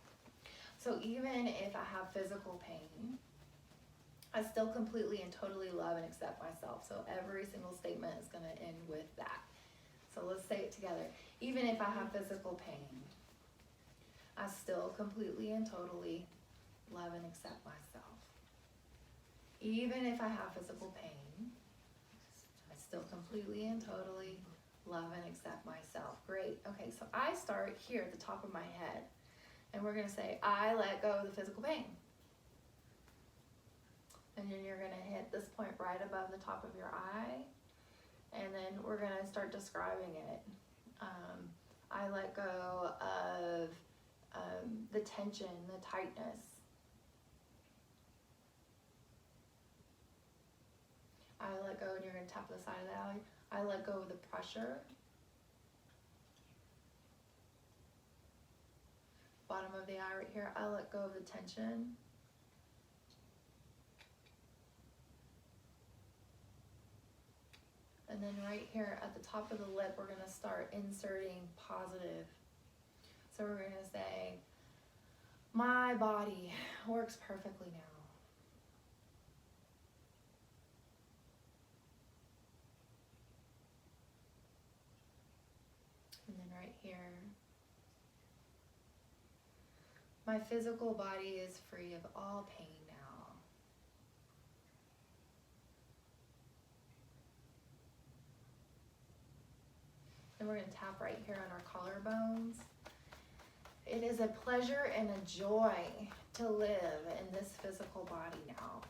Speaker 1: So even if I have physical pain, I still completely and totally love and accept myself. So every single statement is going to end with that. So let's say it together. Even if I have physical pain, I still completely and totally love and accept myself. Even if I have physical pain, I still completely and totally love and accept myself. Great. Okay, so I start here at the top of my head. And we're going to say, I let go of the physical pain. And then you're going to hit this point right above the top of your eye. And then we're going to start describing it. I let go of the tension, the tightness. I let go, and you're going to tap the side of the eye. I let go of the pressure. Bottom of the eye right here, I let go of the tension. And then right here at the top of the lip, we're going to start inserting positive. So we're going to say, my body works perfectly now. And then right here, my physical body is free of all pain now. And we're going to tap right here on our collarbones. It is a pleasure and a joy to live in this physical body now.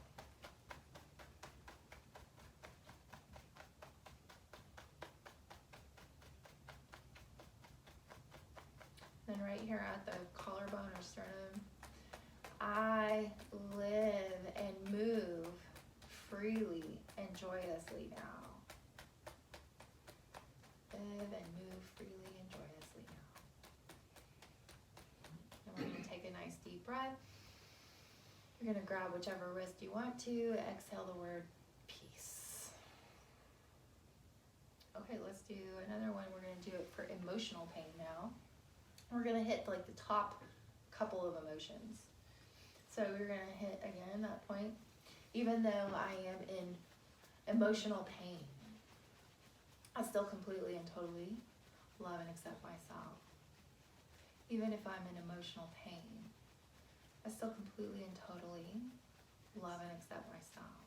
Speaker 1: Then right here at the collarbone or sternum, I live and move freely and joyously now. Live and move freely and joyously now. And we're going to take a nice deep breath. You're going to grab whichever wrist you want to. Exhale the word peace. Okay, let's do another one. We're going to do it for emotional pain now. We're going to hit like the top couple of emotions. So we're going to hit again that point. Even though I am in emotional pain, I still completely and totally love and accept myself. Even if I'm in emotional pain, I still completely and totally love and accept myself.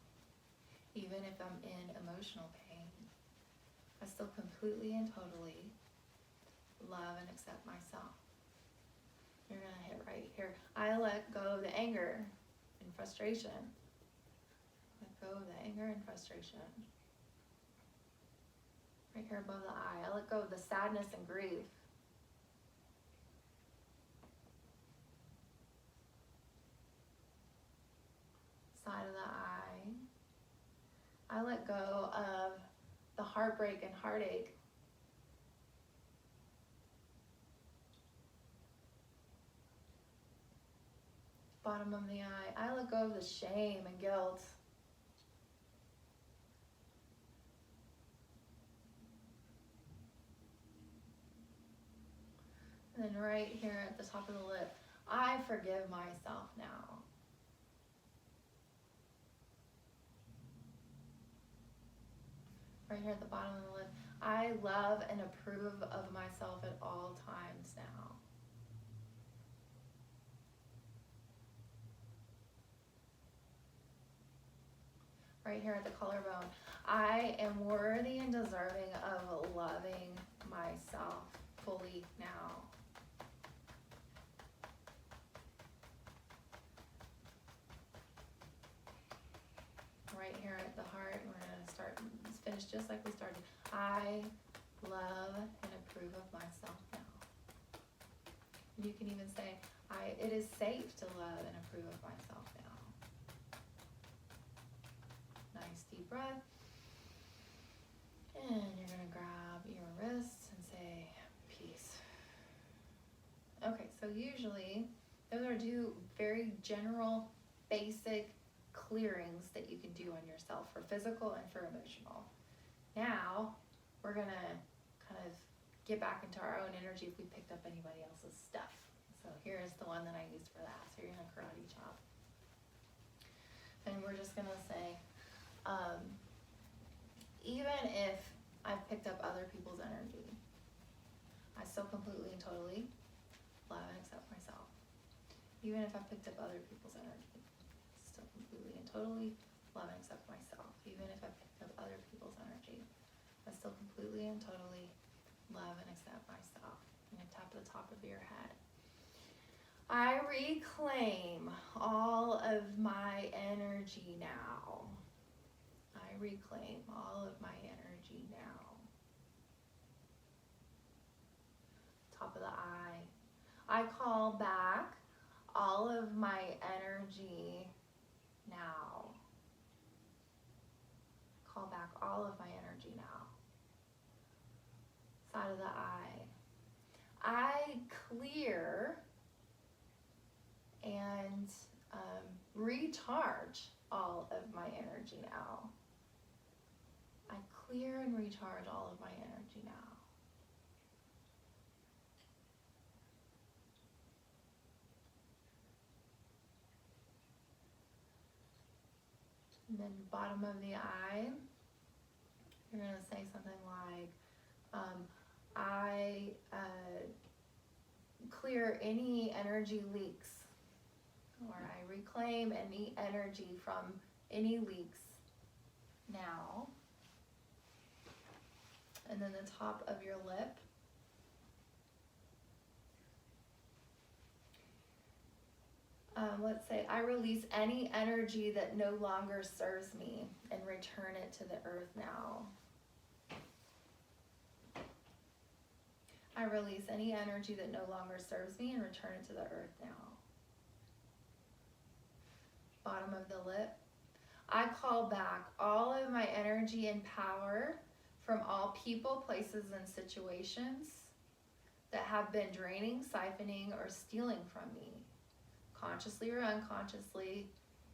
Speaker 1: Even if I'm in emotional pain, I still completely and totally love and accept myself. You're going to hit right here. I let go of the anger and frustration. Let go of the anger and frustration. Right here above the eye. I let go of the sadness and grief. Side of the eye. I let go of the heartbreak and heartache. Bottom of the eye. I let go of the shame and guilt. And then right here at the top of the lip, I forgive myself now. Right here at the bottom of the lip, I love and approve of myself at all times now. Right here at the collarbone, I am worthy and deserving of loving myself fully now. Right here at the heart, we're going to start, finish just like we started. I love and approve of myself now. You can even say, it is safe to love and approve of myself now. Nice deep breath. And you're going to grab your wrists and say, peace. Okay, so usually those are two very general, basic clearings that you can do on yourself for physical and for emotional. Now, we're going to kind of get back into our own energy if we picked up anybody else's stuff. So here's the one that I used for that. So you're going to karate chop. And we're just going to say, even if I've picked up other people's energy, I still completely and totally love and accept myself. Even if I've picked up other people's energy, still completely and totally love and accept myself. Even if I pick up other people's energy, I still completely and totally love and accept myself. I'm gonna tap the top of your head. I reclaim all of my energy now. I reclaim all of my energy now. Top of the eye. I call back all of my energy now. Call back all of my energy now. Side of the eye. I clear and recharge all of my energy now. I clear and recharge all of my energy now. And then bottom of the eye, you're going to say something like, I clear any energy leaks, or I reclaim any energy from any leaks now. And then the top of your lip. Let's say, I release any energy that no longer serves me and return it to the earth now. I release any energy that no longer serves me and return it to the earth now. Bottom of the lip. I call back all of my energy and power from all people, places, and situations that have been draining, siphoning, or stealing from me, consciously or unconsciously,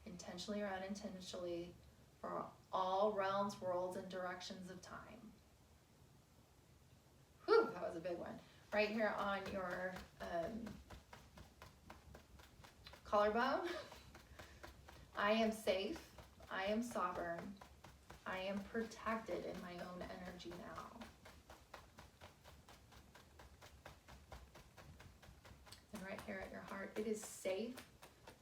Speaker 1: intentionally or unintentionally, for all realms, worlds, and directions of time. Whew, that was a big one. Right here on your collarbone. I am safe. I am sovereign. I am protected in my own energy now. And right here at your heart, it is safe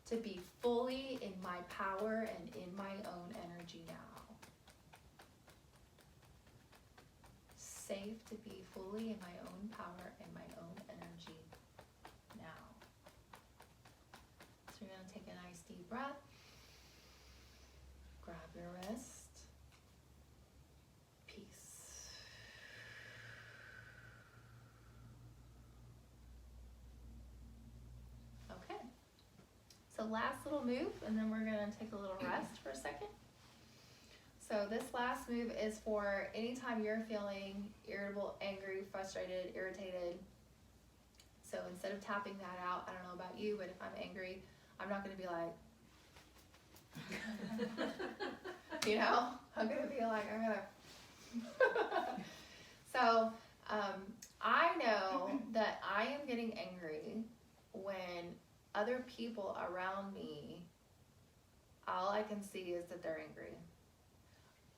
Speaker 1: to be fully in my power and in my own energy now. Safe to be fully in my own power and my own energy now. So you're going to take a nice deep breath. Grab your wrist. Peace. Okay. So last little move, and then we're going to take a little rest for a second. So this last move is for anytime you're feeling irritable, angry, frustrated, irritated. So instead of tapping that out, I don't know about you, but if I'm angry, I'm not going to be like, you know, I'm going to be like, I'm going to. So I know that I am getting angry when other people around me, all I can see is that they're angry.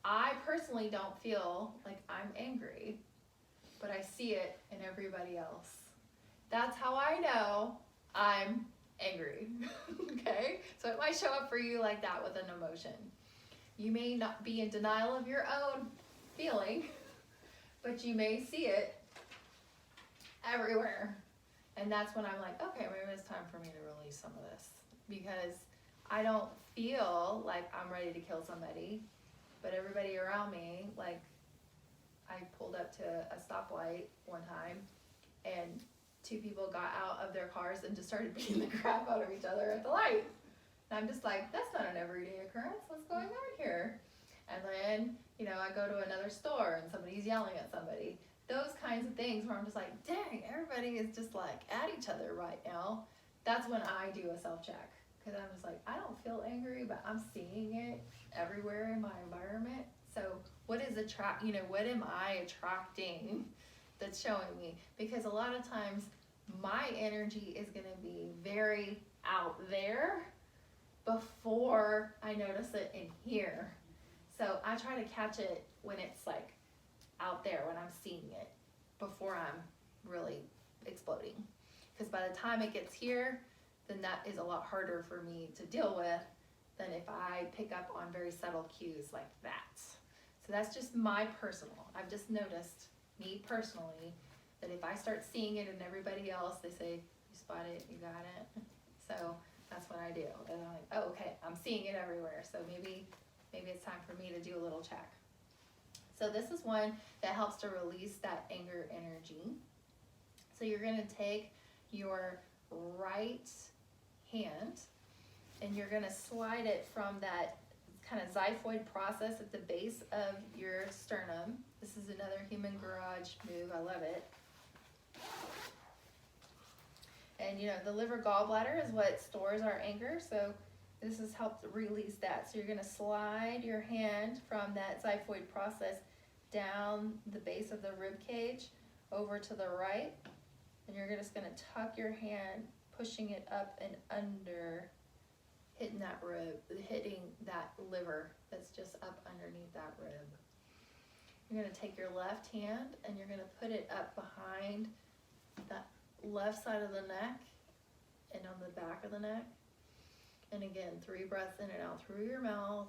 Speaker 1: I personally don't feel like I'm angry, but I see it in everybody else. That's how I know I'm angry, okay? So it might show up for you like that with an emotion. You may not be in denial of your own feeling, but you may see it everywhere. And that's when I'm like, okay, maybe it's time for me to release some of this, because I don't feel like I'm ready to kill somebody. But everybody around me, like, I pulled up to a stoplight one time, and two people got out of their cars and just started beating the crap out of each other at the light. And I'm just like, that's not an everyday occurrence. What's going on here? And then, you know, I go to another store and somebody's yelling at somebody. Those kinds of things where I'm just like, dang, everybody is just like at each other right now. That's when I do a self-check. Because I'm just like, I don't feel angry, but I'm seeing it everywhere in my environment. So what is what am I attracting that's showing me? Because a lot of times my energy is going to be very out there before I notice it in here. So I try to catch it when it's like out there, when I'm seeing it, before I'm really exploding. Because by the time it gets here, then that is a lot harder for me to deal with than if I pick up on very subtle cues like that. So that's just my personal. I've just noticed, me personally, that if I start seeing it in everybody else, they say, you spot it, you got it. So that's what I do. And I'm like, oh, okay, I'm seeing it everywhere. So maybe it's time for me to do a little check. So this is one that helps to release that anger energy. So you're gonna take your right hand and you're gonna slide it from that kind of xiphoid process at the base of your sternum. This is another human garage move, I love it. And you know, the liver gallbladder is what stores our anger, so this has helped release that. So you're gonna slide your hand from that xiphoid process down the base of the rib cage over to the right, and you're just gonna tuck your hand, pushing it up and under, hitting that rib, hitting that liver that's just up underneath that rib. You're gonna take your left hand and you're gonna put it up behind that left side of the neck and on the back of the neck. And again, 3 breaths in and out through your mouth.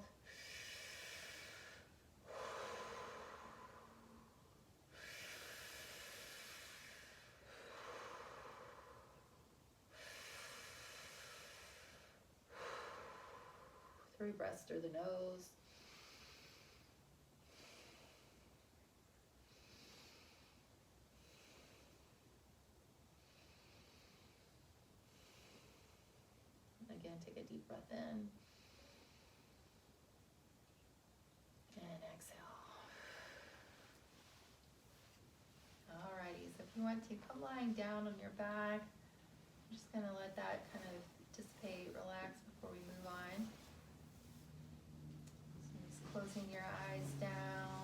Speaker 1: Three breaths through the nose. Again, take a deep breath in. And exhale. Alrighty, so if you want to, come lying down on your back. I'm just gonna let that kind of dissipate, relax before we move on. So just closing your eyes down.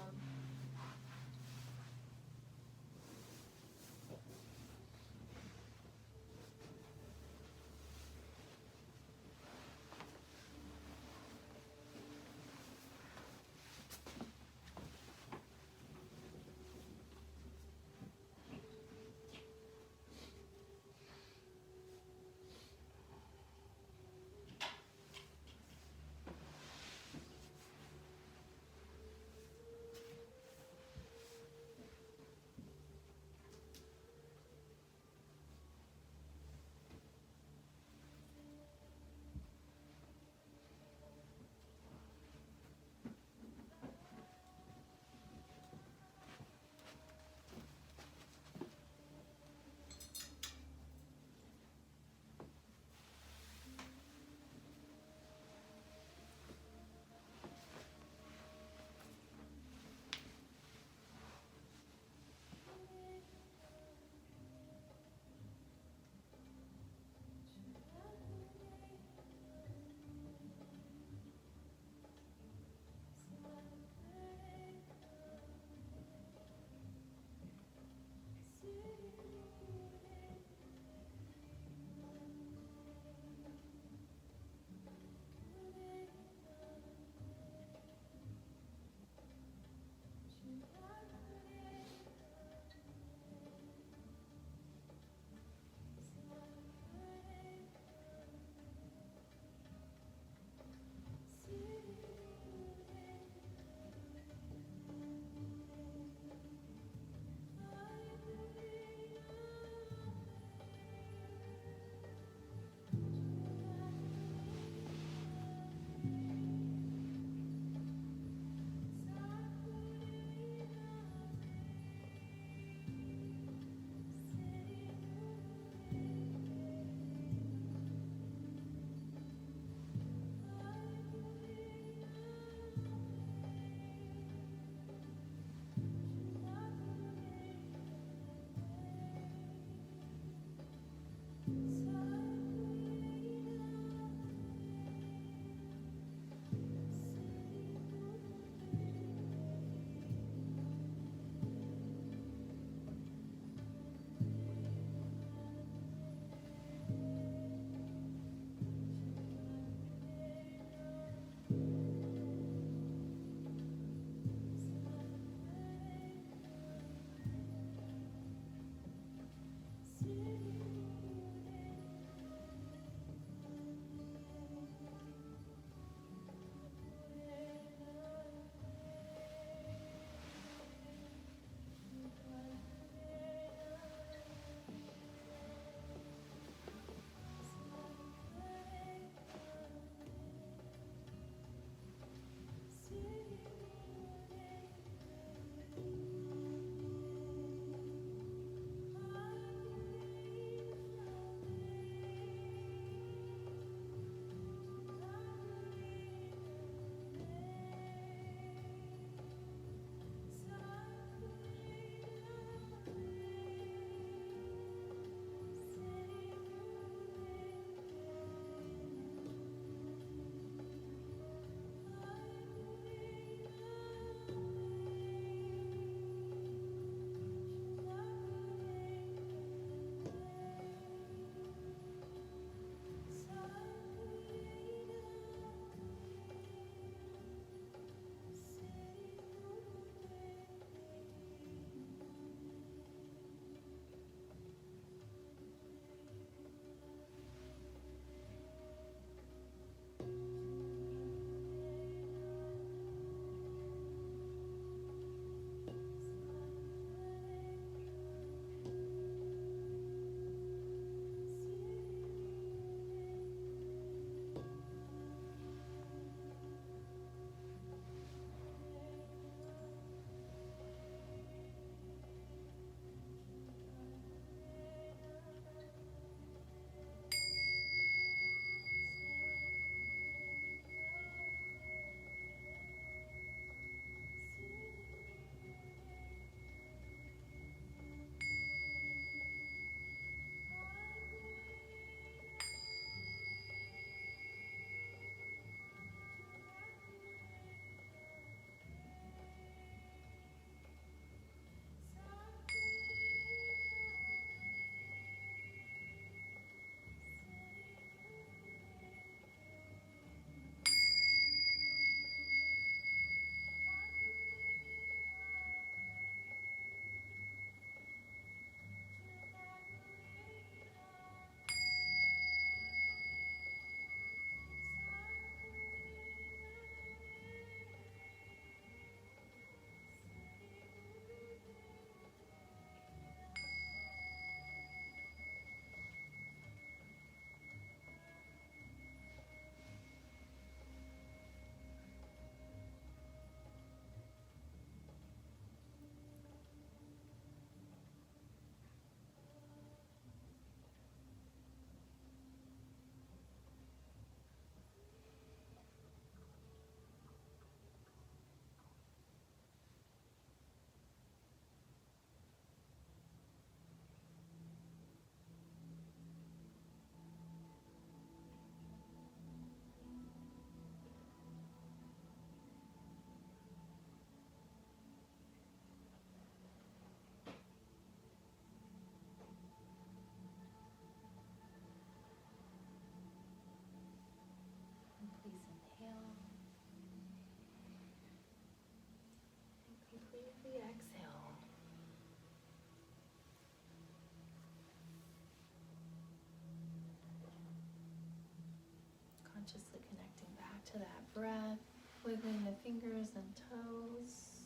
Speaker 1: consciously connecting back to that breath, wiggling the fingers and toes,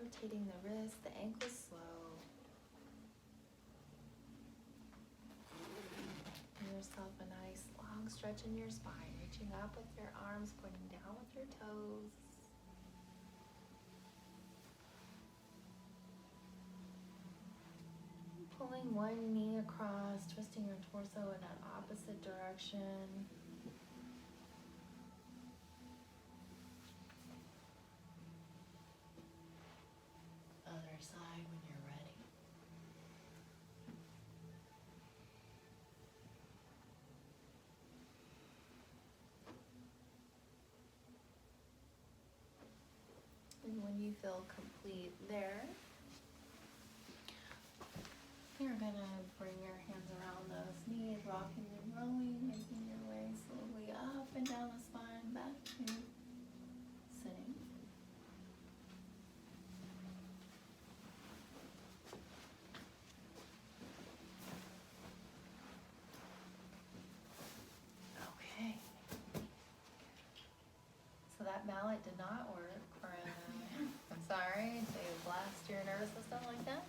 Speaker 1: rotating the wrists, the ankles slow. Give yourself a nice long stretch in your spine, reaching up with your arms, pointing down with your toes. Pulling one knee across, twisting your torso in an opposite direction. Other side when you're ready. And when you feel complete there, you're gonna bring your hands around those knees, rocking and rolling, making your way slowly up and down the spine, back to sitting. Okay. So that mallet did not work for I'm sorry, to blast your nervous system like that.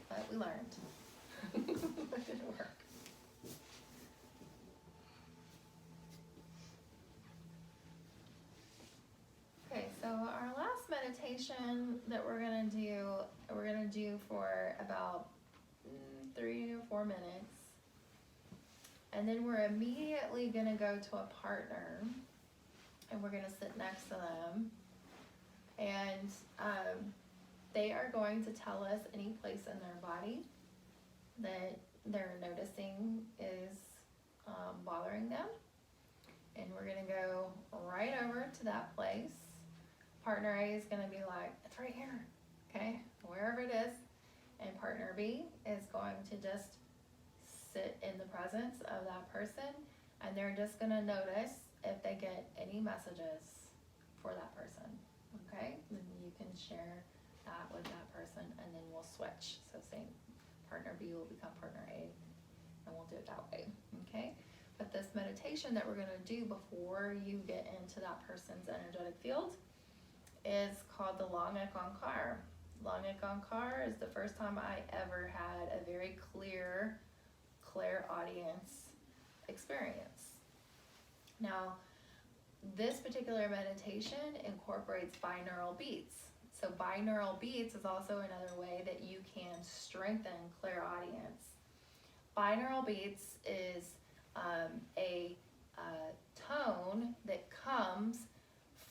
Speaker 1: But we learned. It didn't work. Okay, so our last meditation that we're gonna do for about 3 or 4 minutes. And then we're immediately gonna go to a partner and we're gonna sit next to them. And they are going to tell us any place in their body that they're noticing is bothering them. And we're gonna go right over to that place. Partner A is gonna be like, it's right here, okay, wherever it is. And partner B is going to just sit in the presence of that person, and they're just gonna notice if they get any messages for that person, okay? Then you can share that with that person, and then we'll switch. So same, partner B will become partner A, and we'll do it that way, okay? But this meditation that we're gonna do before you get into that person's energetic field is called the Langek Onkar. Langek Onkar is the first time I ever had a very clear clairaudience experience. Now, this particular meditation incorporates binaural beats. So binaural beats is also another way that you can strengthen clairaudience. Binaural beats is a tone that comes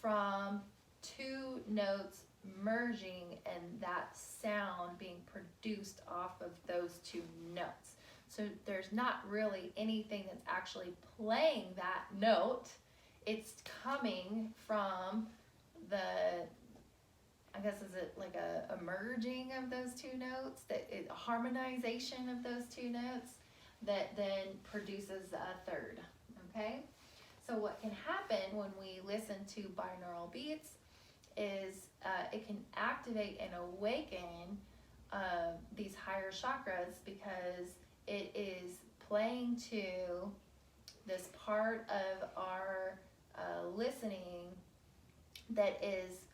Speaker 1: from 2 notes merging and that sound being produced off of those 2 notes. So there's not really anything that's actually playing that note. It's coming from the, I guess, is it like a merging of those 2 notes, a harmonization of those 2 notes that then produces a third, okay? So what can happen when we listen to binaural beats is it can activate and awaken these higher chakras, because it is playing to this part of our listening that is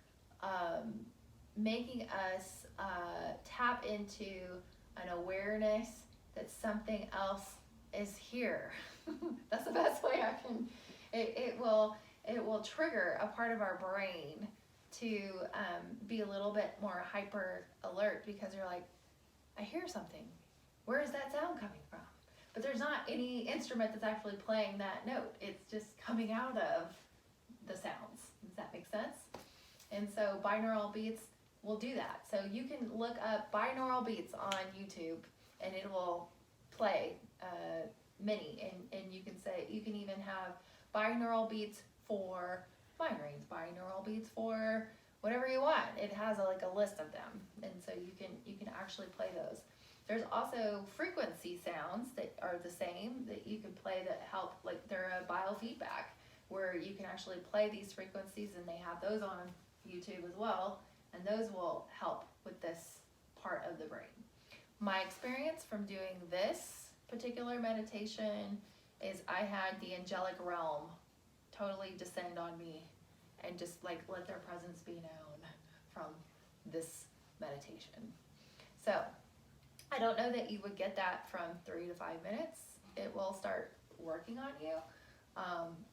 Speaker 1: making us tap into an awareness that something else is here. That's the best way I can. It will trigger a part of our brain to be a little bit more hyper alert, because you're like, I hear something. Where is that sound coming from? But there's not any instrument that's actually playing that note. It's just coming out of the sounds. Does that make sense? And so binaural beats will do that. So you can look up binaural beats on YouTube and it will play many. And you can say, you can even have binaural beats for migraines, binaural beats for whatever you want. It has like a list of them. And so you can actually play those. There's also frequency sounds that are the same that you can play that help, like they're a biofeedback, where you can actually play these frequencies, and they have those on YouTube as well, and those will help with this part of the brain. My experience from doing this particular meditation is I had the angelic realm totally descend on me and just like let their presence be known from this meditation. So I don't know that you would get that from 3 to 5 minutes. It will start working on you.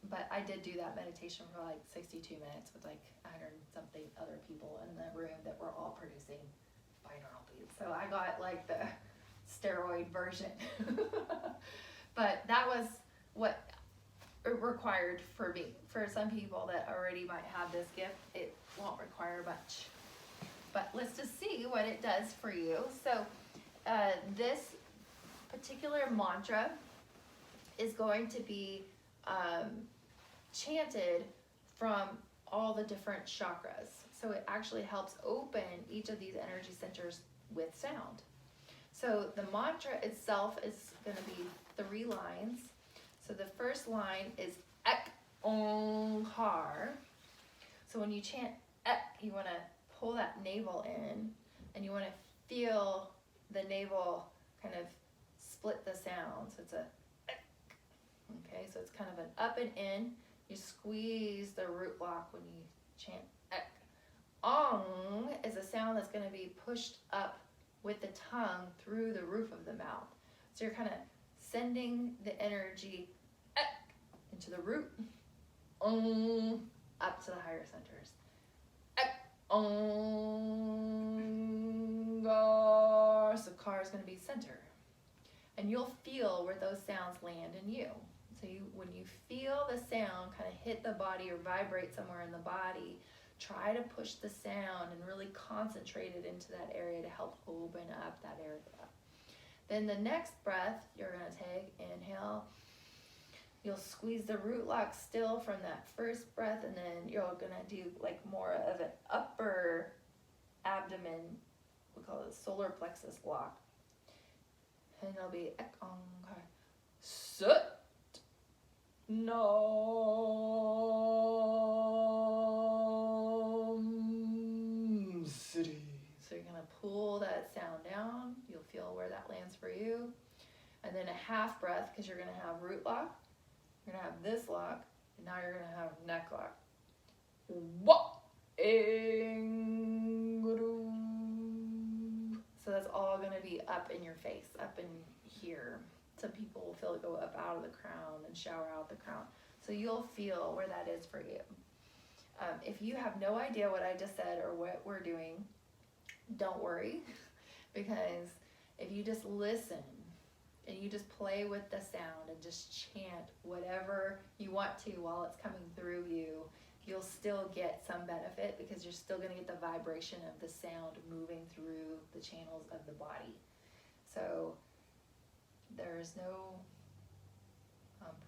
Speaker 1: But I did do that meditation for like 62 minutes with like 100 and something other people in the room that were all producing binaural beats. So I got like the steroid version. But that was what it required for me. For some people that already might have this gift, it won't require much. But let's just see what it does for you. So this particular mantra is going to be chanted from all the different chakras. So it actually helps open each of these energy centers with sound. So the mantra itself is going to be 3 lines. So the first line is ek ong har. So when you chant ek, you want to pull that navel in and you want to feel the navel kind of split the sound. So it's a ek. Okay, so it's kind of an up and in. You squeeze the root block when you chant ek. Ong is a sound that's going to be pushed up with the tongue through the roof of the mouth. So you're kind of sending the energy ek into the root, ong up to the higher centers. Ek ong gar. So kar is going to be center. And you'll feel where those sounds land in you. So when you feel the sound kind of hit the body or vibrate somewhere in the body, try to push the sound and really concentrate it into that area to help open up that area. Then the next breath you're going to take, inhale, you'll squeeze the root lock still from that first breath, and then you're going to do like more of an upper abdomen, we call it solar plexus lock. And it'll be ek ong kar sut nam city. So you're going to pull that sound down. You'll feel where that lands for you. And then a half breath, because you're going to have root lock. You're going to have this lock. And now you're going to have neck lock. So that's all going to be up in your face, up in here. Some people will feel it go up out of the crown and shower out the crown. So you'll feel where that is for you. If you have no idea what I just said or what we're doing, don't worry, because if you just listen and you just play with the sound and just chant whatever you want to while it's coming through you, you'll still get some benefit because you're still going to get the vibration of the sound moving through the channels of the body. So there's no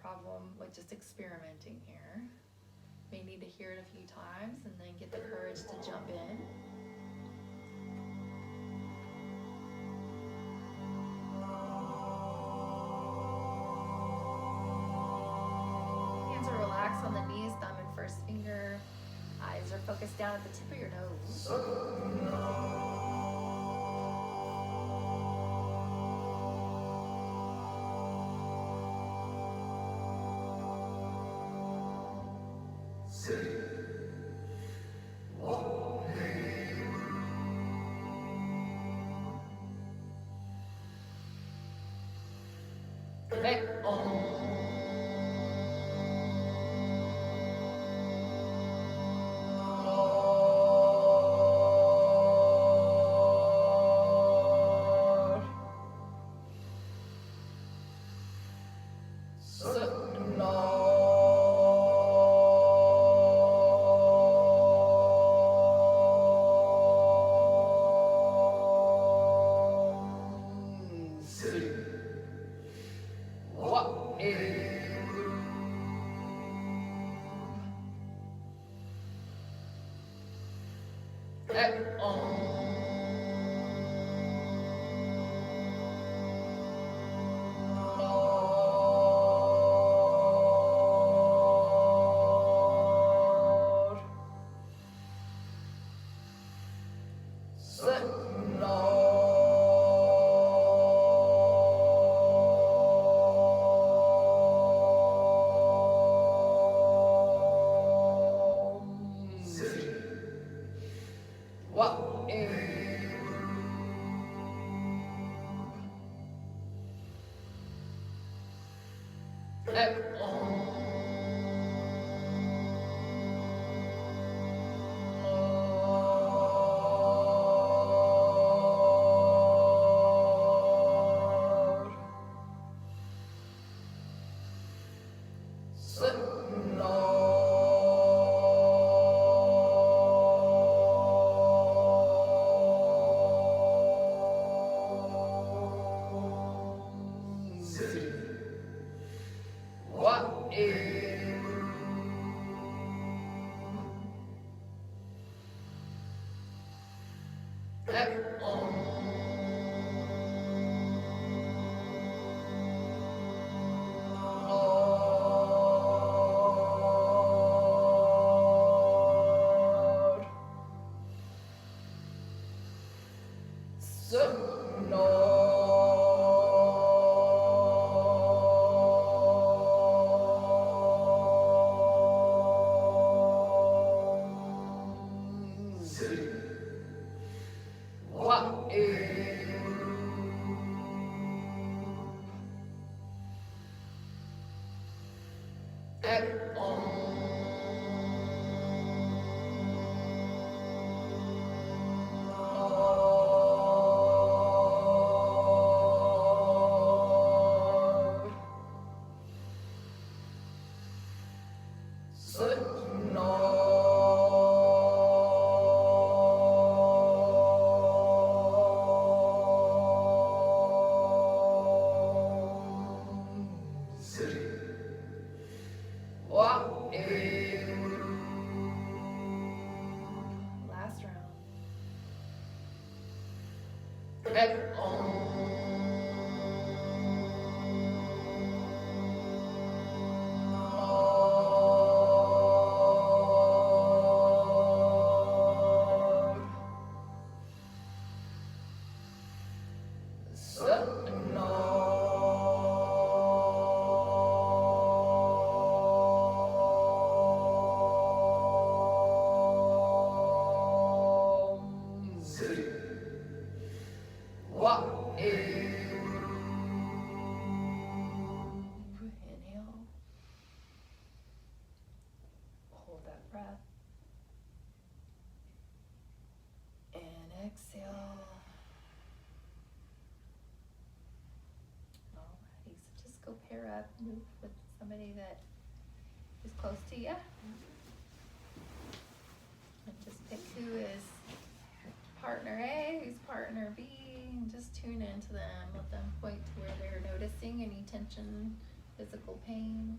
Speaker 1: problem with just experimenting here. You may need to hear it a few times and then get the courage to jump in. Hands are relaxed on the knees, thumb and first finger. Eyes are focused down at the tip of your nose. Ek ong. Last round. Inhale. Hold that breath. And exhale. Alrighty, so just go pair up, move with somebody that is close to you. And just pick who is partner A, who's partner B, and just tune into them. Let them point to where they're noticing any tension, physical pain.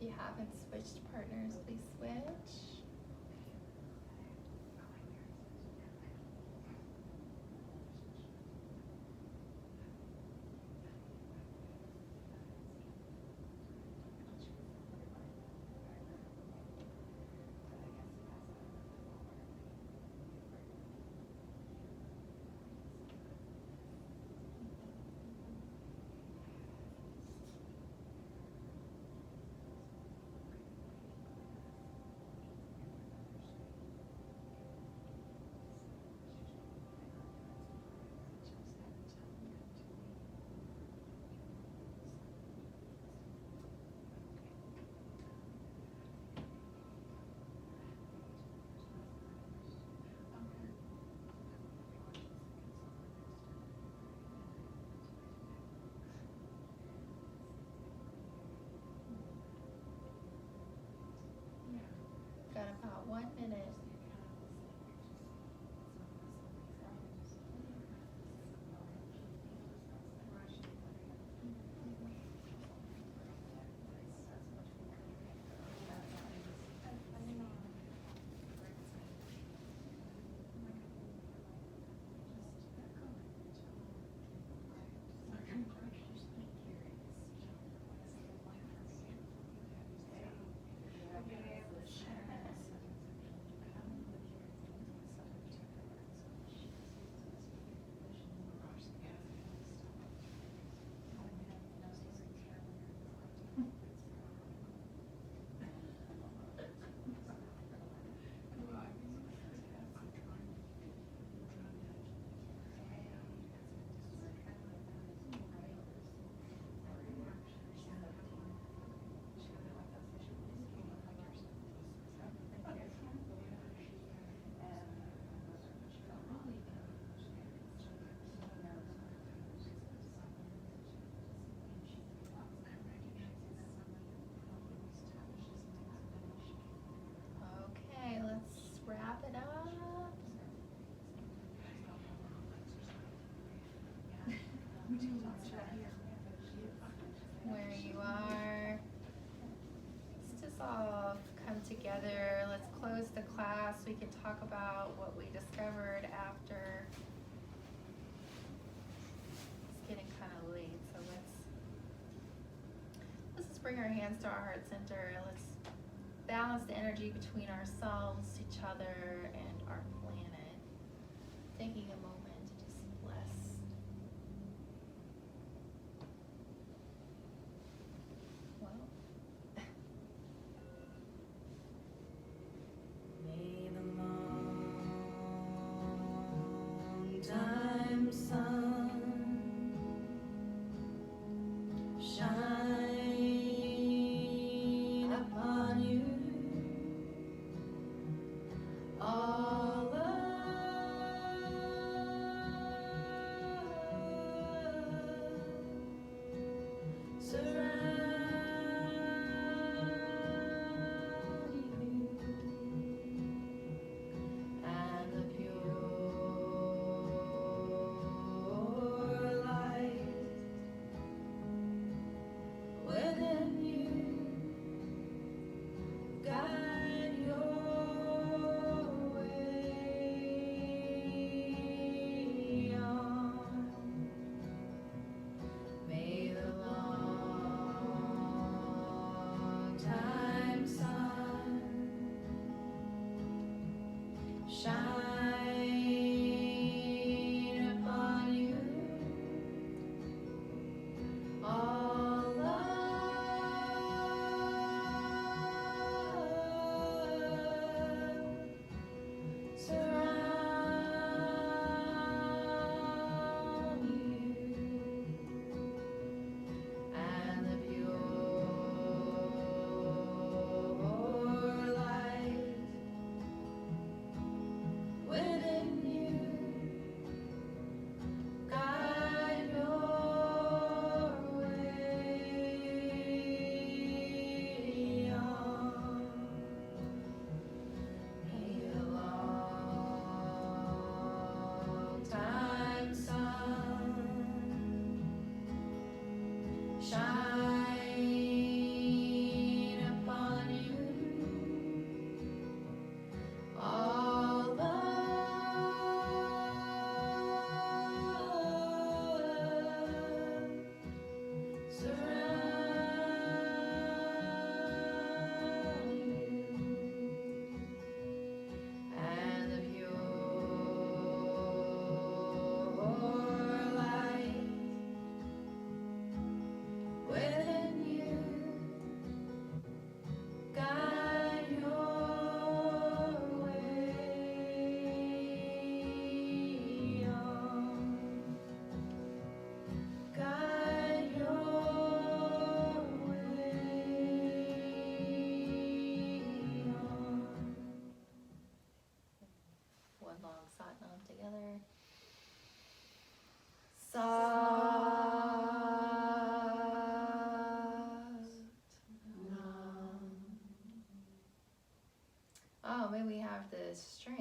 Speaker 1: If you haven't switched partners, please switch. Got about 1 minute. Okay, let's wrap it up. Where you are. Let's just all come together. Let's close the class. We can talk about what we discovered after. It's getting kind of late, so let's just bring our hands to our heart center. Let's balance the energy between ourselves, each other, and our planet. Taking a moment to just bless. Well.
Speaker 2: May the long time sun shine upon you. All of
Speaker 1: long sat nam together. Sat nam. Oh, maybe we have the string.